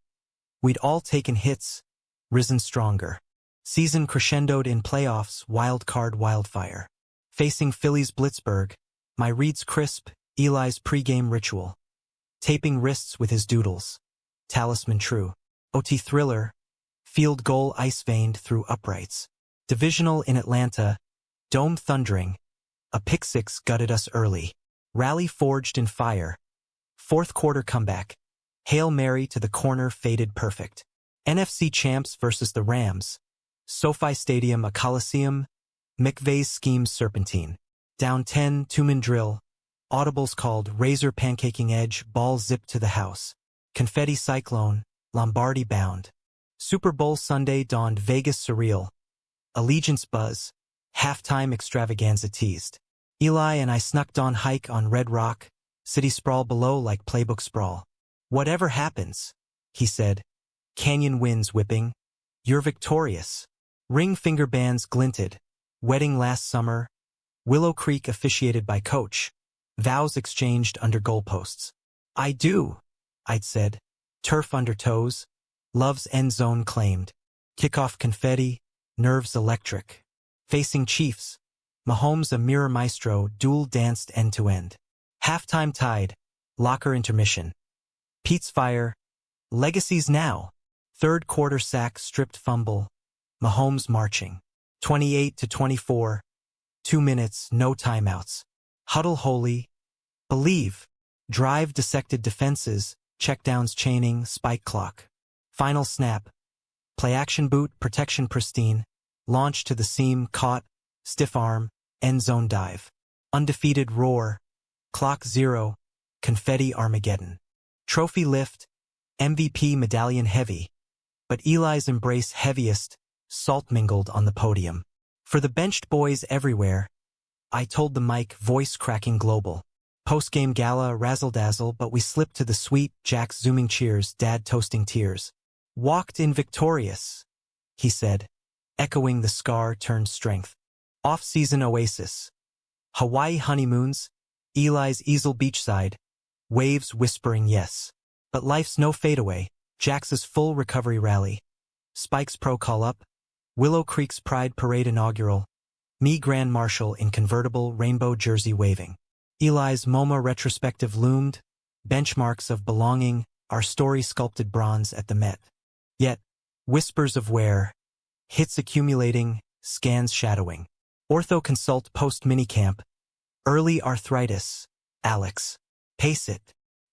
We'd all taken hits, risen stronger. Season crescendoed in playoffs, wild card wildfire. Facing Philly's Blitzburg, my reads crisp, Eli's pregame ritual. Taping wrists with his doodles. Talisman true. OT thriller. Field goal ice-veined through uprights. Divisional in Atlanta. Dome thundering. A pick-six gutted us early. Rally forged in fire. Fourth quarter comeback. Hail Mary to the corner faded perfect. NFC champs versus the Rams. SoFi Stadium a coliseum. McVay's scheme serpentine. Down 10, two-man drill. Audibles called razor pancaking edge, ball zipped to the house. Confetti cyclone, Lombardi bound. Super Bowl Sunday dawned Vegas surreal. Allegiance buzz, halftime extravaganza teased. Eli and I snuck on hike on Red Rock, city sprawl below like playbook sprawl. Whatever happens, he said. Canyon winds whipping. You're victorious. Ring finger bands glinted. Wedding last summer. Willow Creek officiated by coach. Vows exchanged under goalposts. I do, I'd said. Turf under toes. Love's end zone claimed. Kickoff confetti. Nerves electric. Facing Chiefs. Mahomes a mirror maestro duel danced end-to-end. Halftime tied. Locker intermission. Pete's fire. Legacies now. Third quarter sack stripped fumble. Mahomes marching. 28-24. 2 minutes, no timeouts. Huddle holy. Believe. Drive dissected defenses. Checkdowns chaining, spike clock. Final snap. Play action boot, protection pristine. Launch to the seam, caught. Stiff arm. End zone dive. Undefeated roar. Clock 0. Confetti Armageddon. Trophy lift. MVP medallion heavy. But Eli's embrace heaviest. Salt mingled on the podium. For the benched boys everywhere, I told the mic, voice cracking global. Post-game gala, razzle-dazzle, but we slipped to the sweet, Jax zooming cheers, Dad toasting tears. Walked in victorious, he said, echoing the scar turned strength. Off-season oasis. Hawaii honeymoons, Eli's easel beachside, waves whispering yes. But life's no fadeaway, Jax's full recovery rally. Spike's pro call-up, Willow Creek's Pride Parade inaugural, me Grand Marshal in convertible rainbow jersey waving. Eli's MoMA retrospective loomed, benchmarks of belonging, our story sculpted bronze at the Met. Yet, whispers of where, hits accumulating, scans shadowing. Ortho consult post-minicamp, early arthritis, Alex. Pace it.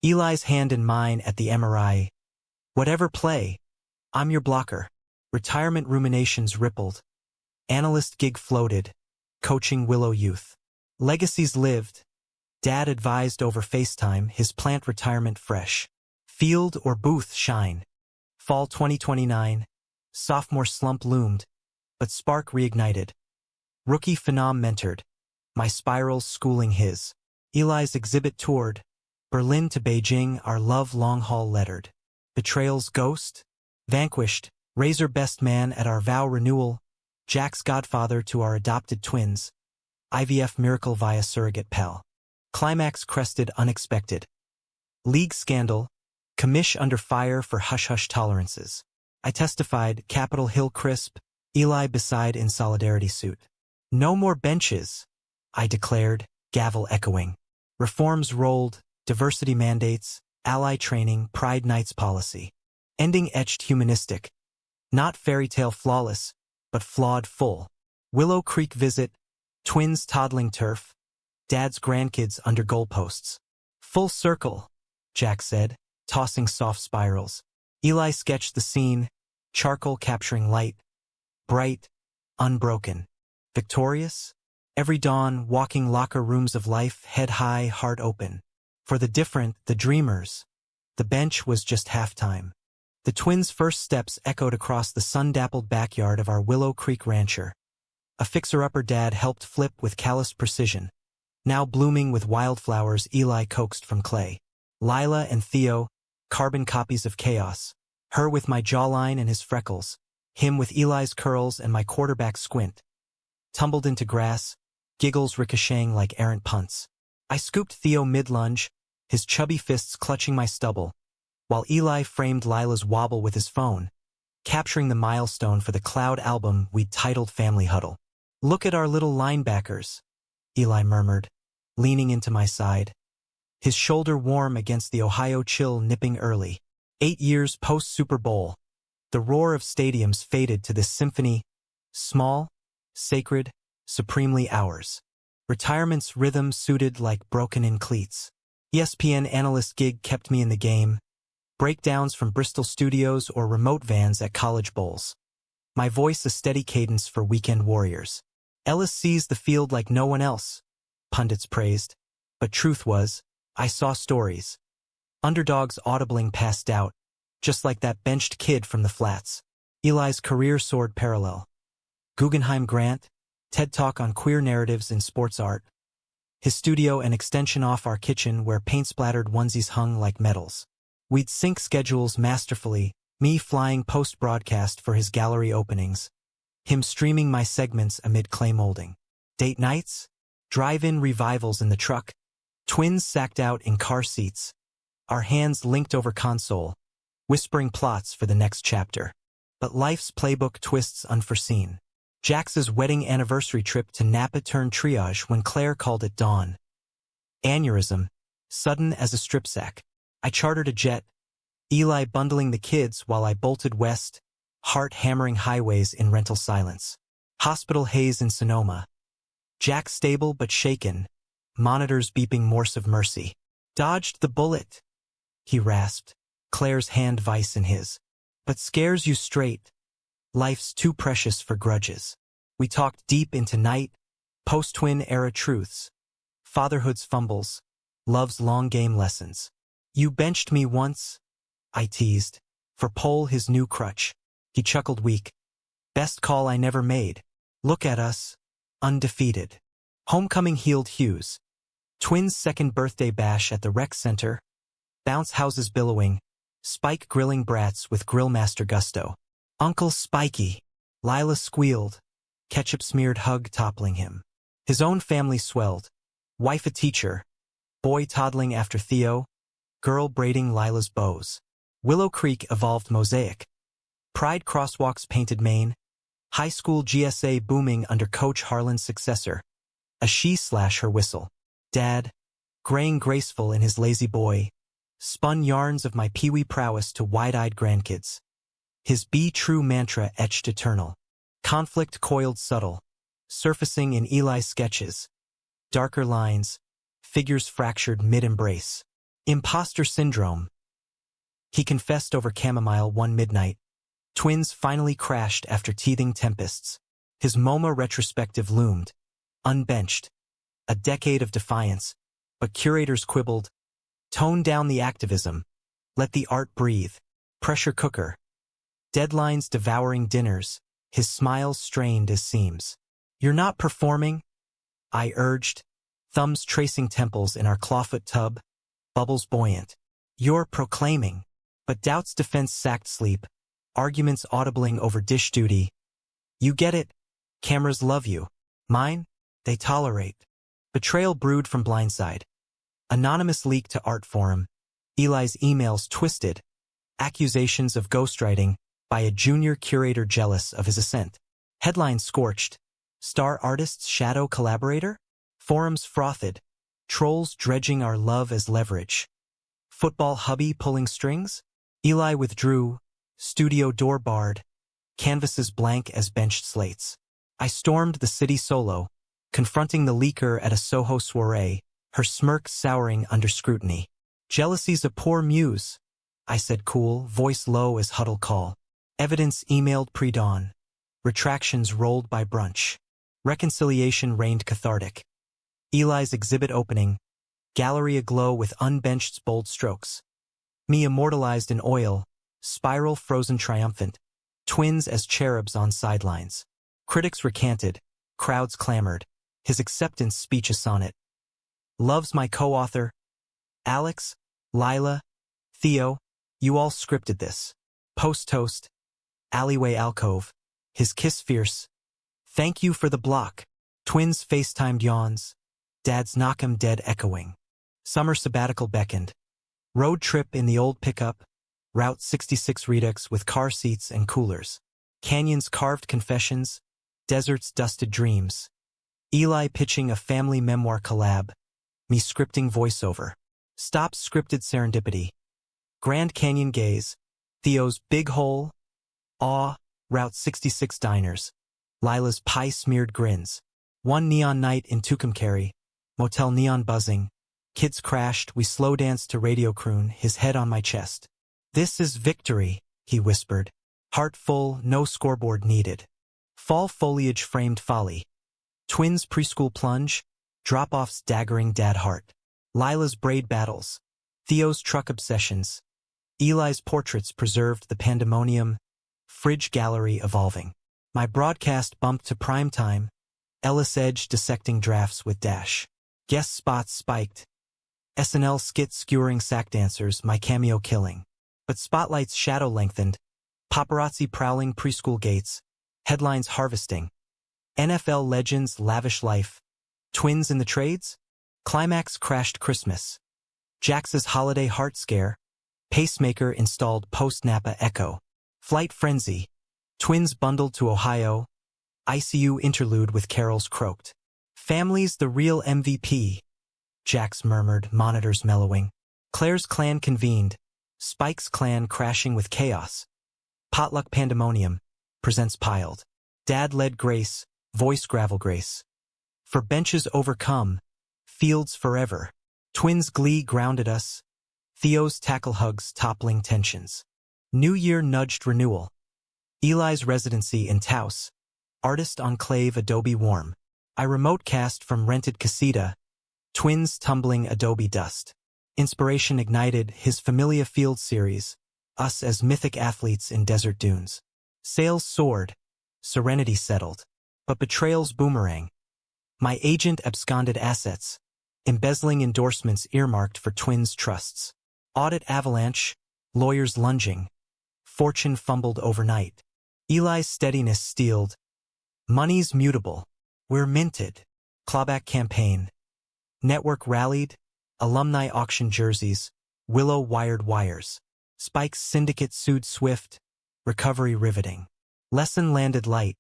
Eli's hand in mine at the MRI. Whatever play, I'm your blocker. Retirement ruminations rippled. Analyst gig floated. Coaching Willow youth. Legacies lived. Dad advised over FaceTime, his plant retirement fresh. Field or booth shine. Fall 2029. Sophomore slump loomed. But spark reignited. Rookie phenom mentored. My spirals schooling his. Eli's exhibit toured. Berlin to Beijing, our love long haul lettered. Betrayal's ghost. Vanquished. Razor best man at our vow renewal. Jack's godfather to our adopted twins. IVF miracle via surrogate pal. Climax crested unexpected. League scandal. Commish under fire for hush-hush tolerances. I testified, Capitol Hill crisp, Eli beside in solidarity suit. No more benches, I declared, gavel echoing. Reforms rolled, diversity mandates, ally training, pride nights policy. Ending etched humanistic. Not fairy tale flawless, but flawed full. Willow Creek visit, twins toddling turf, dad's grandkids under goalposts. Full circle, Jack said, tossing soft spirals. Eli sketched the scene, charcoal capturing light. Bright, unbroken. Victorious? Every dawn, walking locker rooms of life, head high, heart open. For the different, the dreamers. The bench was just halftime. The twins' first steps echoed across the sun-dappled backyard of our Willow Creek rancher. A fixer-upper dad helped flip with calloused precision. Now blooming with wildflowers Eli coaxed from clay. Lila and Theo, carbon copies of chaos. Her with my jawline and his freckles. Him with Eli's curls and my quarterback squint. Tumbled into grass, giggles ricocheting like errant punts. I scooped Theo mid-lunge, his chubby fists clutching my stubble, while Eli framed Lila's wobble with his phone, capturing the milestone for the Cloud album we'd titled Family Huddle. Look at our little linebackers, Eli murmured, leaning into my side. His shoulder warm against the Ohio chill nipping early. 8 years post-Super Bowl. The roar of stadiums faded to this symphony, small, sacred, supremely ours. Retirement's rhythm suited like broken-in cleats. ESPN analyst gig kept me in the game. Breakdowns from Bristol studios or remote vans at college bowls. My voice a steady cadence for weekend warriors. Ellis sees the field like no one else, pundits praised. But truth was, I saw stories. Underdogs audibling past doubt, just like that benched kid from the flats. Eli's career soared parallel. Guggenheim Grant, TED Talk on queer narratives in sports art. His studio an extension off our kitchen where paint-splattered onesies hung like medals. We'd sync schedules masterfully, me flying post-broadcast for his gallery openings, him streaming my segments amid clay molding. Date nights? Drive-in revivals in the truck, twins sacked out in car seats, our hands linked over console, whispering plots for the next chapter. But life's playbook twists unforeseen. Jax's wedding anniversary trip to Napa turned triage when Claire called it dawn. Aneurysm, sudden as a strip sack. I chartered a jet, Eli bundling the kids while I bolted west, heart hammering highways in rental silence. Hospital haze in Sonoma. Jack stable but shaken, monitors beeping Morse of mercy. Dodged the bullet, he rasped, Claire's hand vice in his. But scares you straight. Life's too precious for grudges. We talked deep into night, post-twin era truths, fatherhood's fumbles, love's long game lessons. You benched me once, I teased, for Pole his new crutch. He chuckled weak. Best call I never made. Look at us, undefeated. Homecoming healed Hughes. Twins' second birthday bash at the rec center. Bounce houses billowing. Spike grilling brats with grillmaster gusto. Uncle Spiky. Lila squealed. Ketchup-smeared hug toppling him. His own family swelled. Wife a teacher. Boy toddling after Theo. Girl braiding Lila's bows. Willow Creek evolved mosaic. Pride crosswalks painted Maine. High school GSA booming under Coach Harlan's successor. A she/her whistle. Dad, graying graceful in his lazy boy, spun yarns of my peewee prowess to wide-eyed grandkids. His be true mantra etched eternal. Conflict coiled subtle, surfacing in Eli's sketches. Darker lines, figures fractured mid-embrace. Imposter syndrome. He confessed over chamomile one midnight. Twins finally crashed after teething tempests. His MoMA retrospective loomed. Unbenched. A decade of defiance. But curators quibbled. Tone down the activism. Let the art breathe. Pressure cooker. Deadlines devouring dinners. His smile strained as seams. You're not performing? I urged. Thumbs tracing temples in our clawfoot tub. Bubbles buoyant. You're proclaiming. But doubt's defense sacked sleep. Arguments audibling over dish duty. You get it. Cameras love you. Mine? They tolerate. Betrayal brewed from blindside. Anonymous leak to art forum. Eli's emails twisted. Accusations of ghostwriting by a junior curator jealous of his ascent. Headline scorched. Star artist's shadow collaborator? Forums frothed. Trolls dredging our love as leverage. Football hubby pulling strings? Eli withdrew, studio door barred, canvases blank as benched slates. I stormed the city solo, confronting the leaker at a Soho soiree, her smirk souring under scrutiny. Jealousy's a poor muse, I said cool, voice low as huddle call. Evidence emailed pre-dawn. Retractions rolled by brunch. Reconciliation reigned cathartic. Eli's exhibit opening, gallery aglow with unbenched bold strokes. Me immortalized in oil, spiral frozen triumphant, twins as cherubs on sidelines. Critics recanted, crowds clamored, his acceptance speech a sonnet. Love's my co-author. Alex, Lila, Theo, you all scripted this. Post-toast, alleyway alcove, his kiss fierce. Thank you for the block. Twins FaceTimed yawns. Dad's knock 'em dead echoing. Summer sabbatical beckoned. Road trip in the old pickup. Route 66 Redux with car seats and coolers. Canyons carved confessions. Deserts dusted dreams. Eli pitching a family memoir collab. Me scripting voiceover. Stops scripted serendipity. Grand Canyon gaze. Theo's big hole. Awe. Route 66 diners. Lila's pie-smeared grins. One neon night in Tucumcari. Motel neon buzzing. Kids crashed, we slow danced to radio croon, his head on my chest. This is victory, he whispered. Heart full, no scoreboard needed. Fall foliage framed folly. Twins preschool plunge. Drop-offs daggering dad heart. Lila's braid battles. Theo's truck obsessions. Eli's portraits preserved the pandemonium. Fridge gallery evolving. My broadcast bumped to prime time. Ellis Edge dissecting drafts with Dash. Guest spots spiked. SNL skit skewering sack dancers, my cameo killing. But spotlight's shadow lengthened. Paparazzi prowling preschool gates. Headlines harvesting. NFL legends lavish life. Twins in the trades? Climax crashed Christmas. Jax's holiday heart scare. Pacemaker installed post-Napa echo. Flight frenzy. Twins bundled to Ohio. ICU interlude with carols croaked. Family's the real MVP. Jax murmured, monitors mellowing. Claire's clan convened. Spike's clan crashing with chaos. Potluck pandemonium. Presents piled. Dad led grace. Voice gravel grace. For benches overcome. Fields forever. Twins glee grounded us. Theo's tackle hugs toppling tensions. New Year nudged renewal. Eli's residency in Taos. Artist enclave Adobe warm. I remote cast from rented casita. Twins tumbling Adobe dust. Inspiration ignited his Familia Field series. Us as mythic athletes in desert dunes. Sales soared. Serenity settled. But betrayal's boomerang. My agent absconded assets. Embezzling endorsements earmarked for twins' trusts. Audit avalanche. Lawyers lunging. Fortune fumbled overnight. Eli's steadiness steeled. Money's mutable. We're minted. Clawback campaign. Network rallied. Alumni auction jerseys. Willow wired wires. Spike's syndicate sued swift. Recovery riveting. Lesson landed light.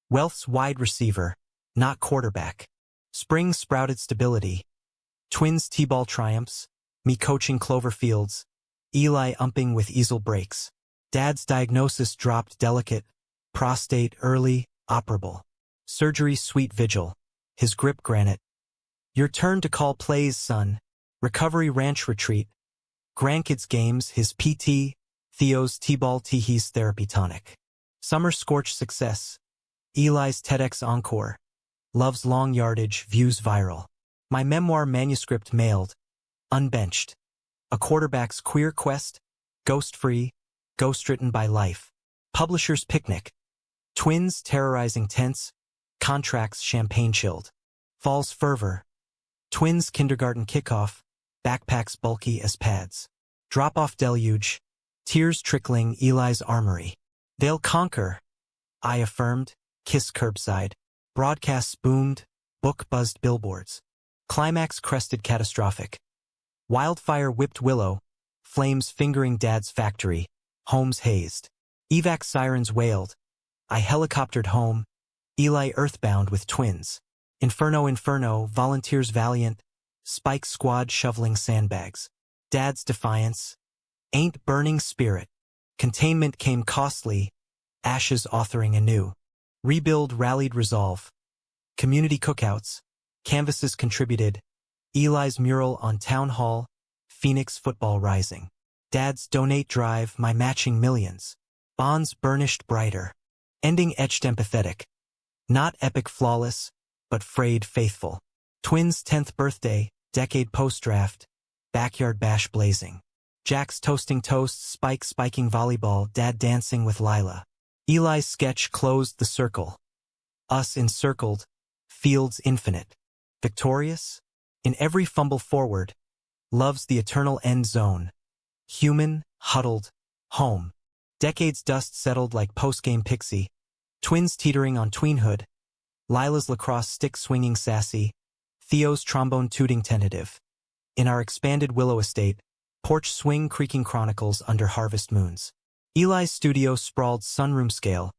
Wealth's wide receiver, not quarterback. Spring sprouted stability. Twins T-ball triumphs. Me coaching Cloverfields. Eli umping with easel breaks. Dad's diagnosis dropped delicate. Prostate early, operable. Surgery sweet vigil. His grip granite. Your turn to call plays, son. Recovery ranch retreat. Grandkids games, his PT. Theo's T-ball Teehee's therapy tonic. Summer scorched success. Eli's TEDx encore. Love's long yardage, views viral. My memoir manuscript mailed. Unbenched. A quarterback's queer quest. Ghost-free. Ghost-written by life. Publisher's picnic. Twins terrorizing tents. Contracts champagne-chilled. Fall's fervor. Twins kindergarten kickoff. Backpacks bulky as pads. Drop-off deluge. Tears trickling Eli's armory. They'll conquer. I affirmed. Kiss curbside. Broadcasts boomed. Book buzzed billboards. Climax crested catastrophic. Wildfire whipped willow. Flames fingering dad's factory. Homes hazed. Evac sirens wailed. I helicoptered home. Eli earthbound with twins. Inferno, volunteers valiant. Spike squad shoveling sandbags. Dad's defiance. Ain't burning spirit. Containment came costly. Ashes authoring anew. Rebuild rallied resolve. Community cookouts. Canvases contributed. Eli's mural on Town Hall. Phoenix football rising. Dad's donate drive, my matching millions. Bonds burnished brighter. Ending etched empathetic. Not epic flawless, but frayed faithful. Twins' 10th birthday, decade post-draft. Backyard bash blazing. Jack's toasting toast, Spike spiking volleyball, Dad dancing with Lila. Eli's sketch closed the circle. Us encircled. Fields infinite. Victorious? In every fumble forward. Love's the eternal end zone. Human, huddled, home. Decades dust settled like post-game pixie. Twins teetering on tweenhood. Lila's lacrosse stick swinging sassy. Theo's trombone tooting tentative. In our expanded Willow estate, porch swing creaking chronicles under harvest moons. Eli's studio sprawled sunroom scale.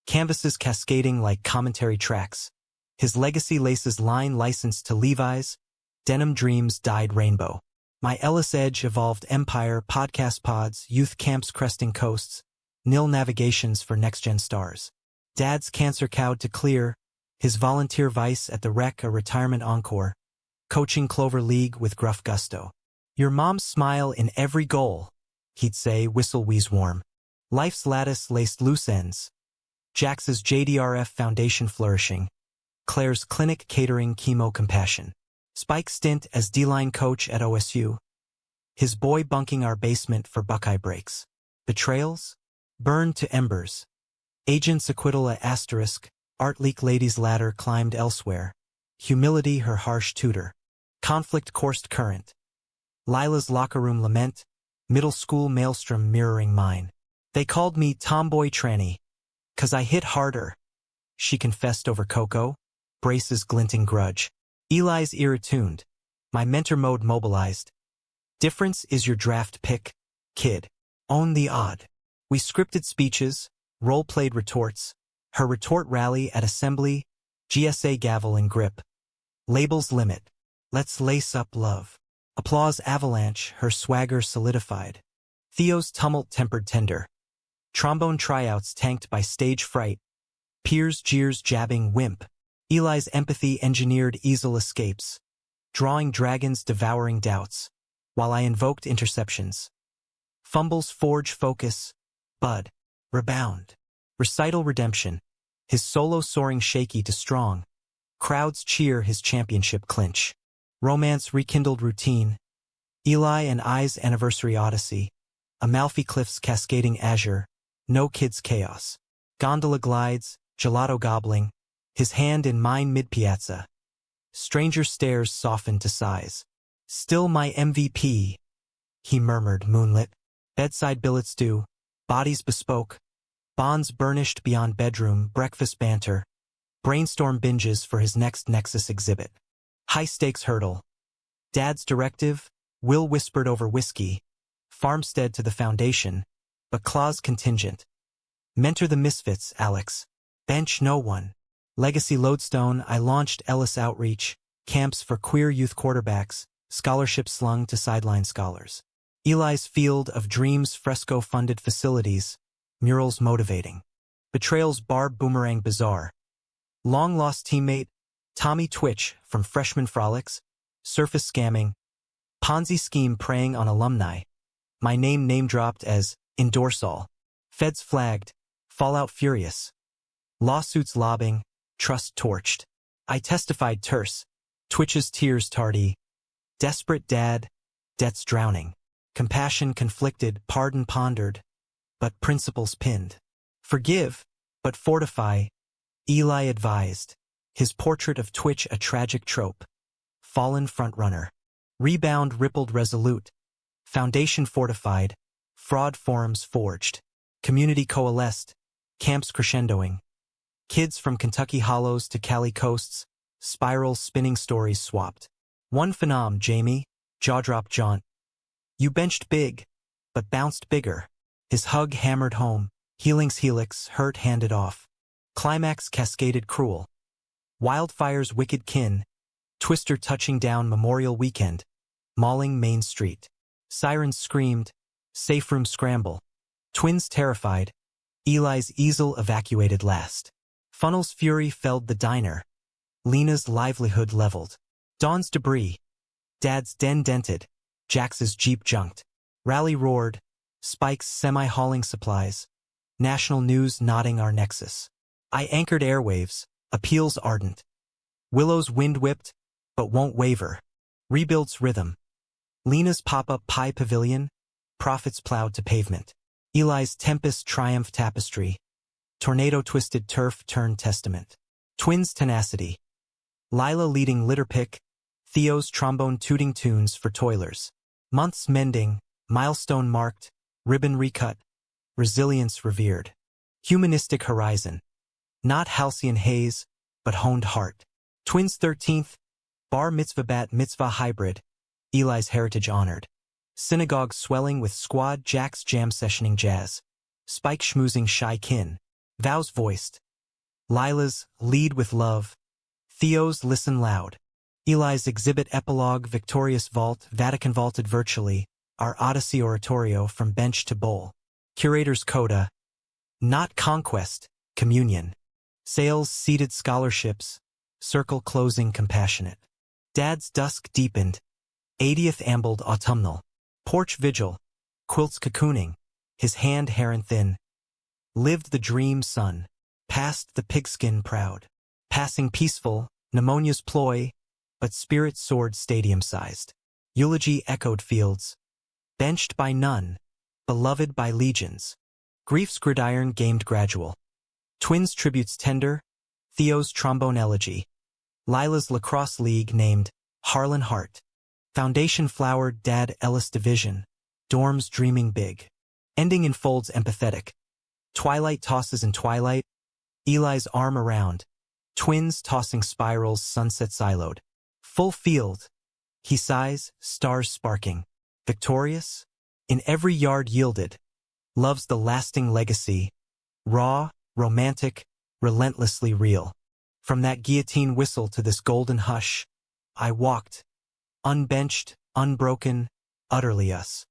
Canvases cascading like commentary tracks. His legacy laces line licensed to Levi's. Denim dreams dyed rainbow. My Ellis Edge evolved empire, podcast pods, youth camps cresting coasts, nil navigations for next-gen stars. Dad's cancer cowed to clear, his volunteer vice at the Rec a retirement encore, coaching Clover League with gruff gusto. Your mom's smile in every goal, he'd say, whistle wheeze warm. Life's lattice laced loose ends. Jax's JDRF foundation flourishing. Claire's clinic catering chemo compassion. Spike's stint as D-line coach at OSU. His boy bunking our basement for Buckeye breaks. Betrayals? Burned to embers. Agent's acquittal at asterisk. Art leak lady's ladder climbed elsewhere. Humility her harsh tutor. Conflict coursed current. Lila's locker room lament. Middle school maelstrom mirroring mine. They called me tomboy tranny. 'Cause I hit harder. She confessed over Coco. Brace's glinting grudge. Eli's ear attuned. My mentor mode mobilized. Difference is your draft pick, kid. Own the odd. We scripted speeches, role-played retorts. Her retort rally at assembly, GSA gavel and grip. Labels limit. Let's lace up love. Applause avalanche, her swagger solidified. Theo's tumult-tempered tender. Trombone tryouts tanked by stage fright. Peers jeers jabbing wimp. Eli's empathy engineered easel escapes. Drawing dragons devouring doubts. While I invoked interceptions. Fumbles forge focus. Bud. Rebound. Recital redemption. His solo soaring shaky to strong. Crowds cheer his championship clinch. Romance rekindled routine. Eli and I's anniversary odyssey. Amalfi Cliffs cascading azure. No kids chaos. Gondola glides, gelato gobbling. His hand in mine mid-piazza. Stranger stares softened to sighs. Still my MVP, he murmured moonlit. Bedside billets due, bodies bespoke. Bonds burnished beyond bedroom, breakfast banter. Brainstorm binges for his next Nexus exhibit. High-stakes hurdle. Dad's directive, Will whispered over whiskey. Farmstead to the foundation, but clause contingent. Mentor the misfits, Alex. Bench no one. Legacy lodestone, I launched Ellis Outreach, camps for queer youth quarterbacks, scholarships slung to sideline scholars. Eli's Field of Dreams fresco-funded facilities, murals motivating. Betrayal's Barb Boomerang Bazaar. Long-lost teammate, Tommy Twitch from Freshman Frolics, surface scamming, Ponzi scheme preying on alumni. My name dropped as Endorsall. Feds flagged, Fallout furious. Lawsuits lobbing, trust torched. I testified terse, Twitch's tears tardy. Desperate dad, debts drowning. Compassion conflicted, pardon pondered, but principles pinned. Forgive, but fortify, Eli advised. His portrait of Twitch a tragic trope. Fallen frontrunner. Rebound rippled resolute. Foundation fortified. Fraud forums forged. Community coalesced. Camps crescendoing. Kids from Kentucky hollows to Cali coasts. Spiral spinning stories swapped. One phenom, Jamie. Jaw-drop jaunt. You benched big, but bounced bigger. His hug hammered home. Healing's helix, hurt handed off. Climax cascaded cruel. Wildfire's wicked kin. Twister touching down Memorial Weekend. Mauling Main Street. Sirens screamed. Safe room scramble. Twins terrified. Eli's easel evacuated last. Funnel's fury felled the diner. Lena's livelihood leveled. Dawn's debris. Dad's den dented. Jax's Jeep junked. Rally roared. Spike's semi-hauling supplies. National news nodding our nexus. I anchored airwaves. Appeals ardent. Willow's wind-whipped, but won't waver. Rebuilds rhythm. Lena's pop-up pie pavilion. Profits plowed to pavement. Eli's tempest triumph tapestry. Tornado twisted turf turned testament. Twins tenacity. Lila leading litter pick. Theo's trombone tooting tunes for toilers. Months mending. Milestone marked. Ribbon recut. Resilience revered. Humanistic horizon. Not halcyon haze, but honed heart. Twins 13th. Bar mitzvah bat mitzvah hybrid. Eli's heritage honored. Synagogue swelling with squad Jax jam sessioning jazz. Spike schmoozing shy kin. Vows voiced. Lila's lead with love. Theo's listen loud. Eli's exhibit epilogue victorious vault Vatican vaulted virtually. Our Odyssey oratorio from bench to bowl. Curator's coda. Not conquest, communion. Sales seated scholarships. Circle closing compassionate. Dad's dusk deepened. 80th ambled autumnal. Porch vigil. Quilts cocooning. His hand heron thin. Lived the dream son. Passed the pigskin proud. Passing peaceful, pneumonia's ploy, but spirit soared stadium-sized. Eulogy echoed fields. Benched by none, beloved by legions. Grief's gridiron gamed gradual. Twins tributes tender. Theo's trombone elegy. Lila's lacrosse league named Harlan Hart. Foundation flowered Dad Ellis division. Dorms dreaming big. Ending in folds empathetic. Twilight tosses in twilight. Eli's arm around. Twins tossing spirals sunset siloed. Full field. He sighs, stars sparking. Victorious? In every yard yielded. Loves the lasting legacy. Raw, romantic, relentlessly real. From that guillotine whistle to this golden hush, I walked. Unbenched, unbroken, utterly us.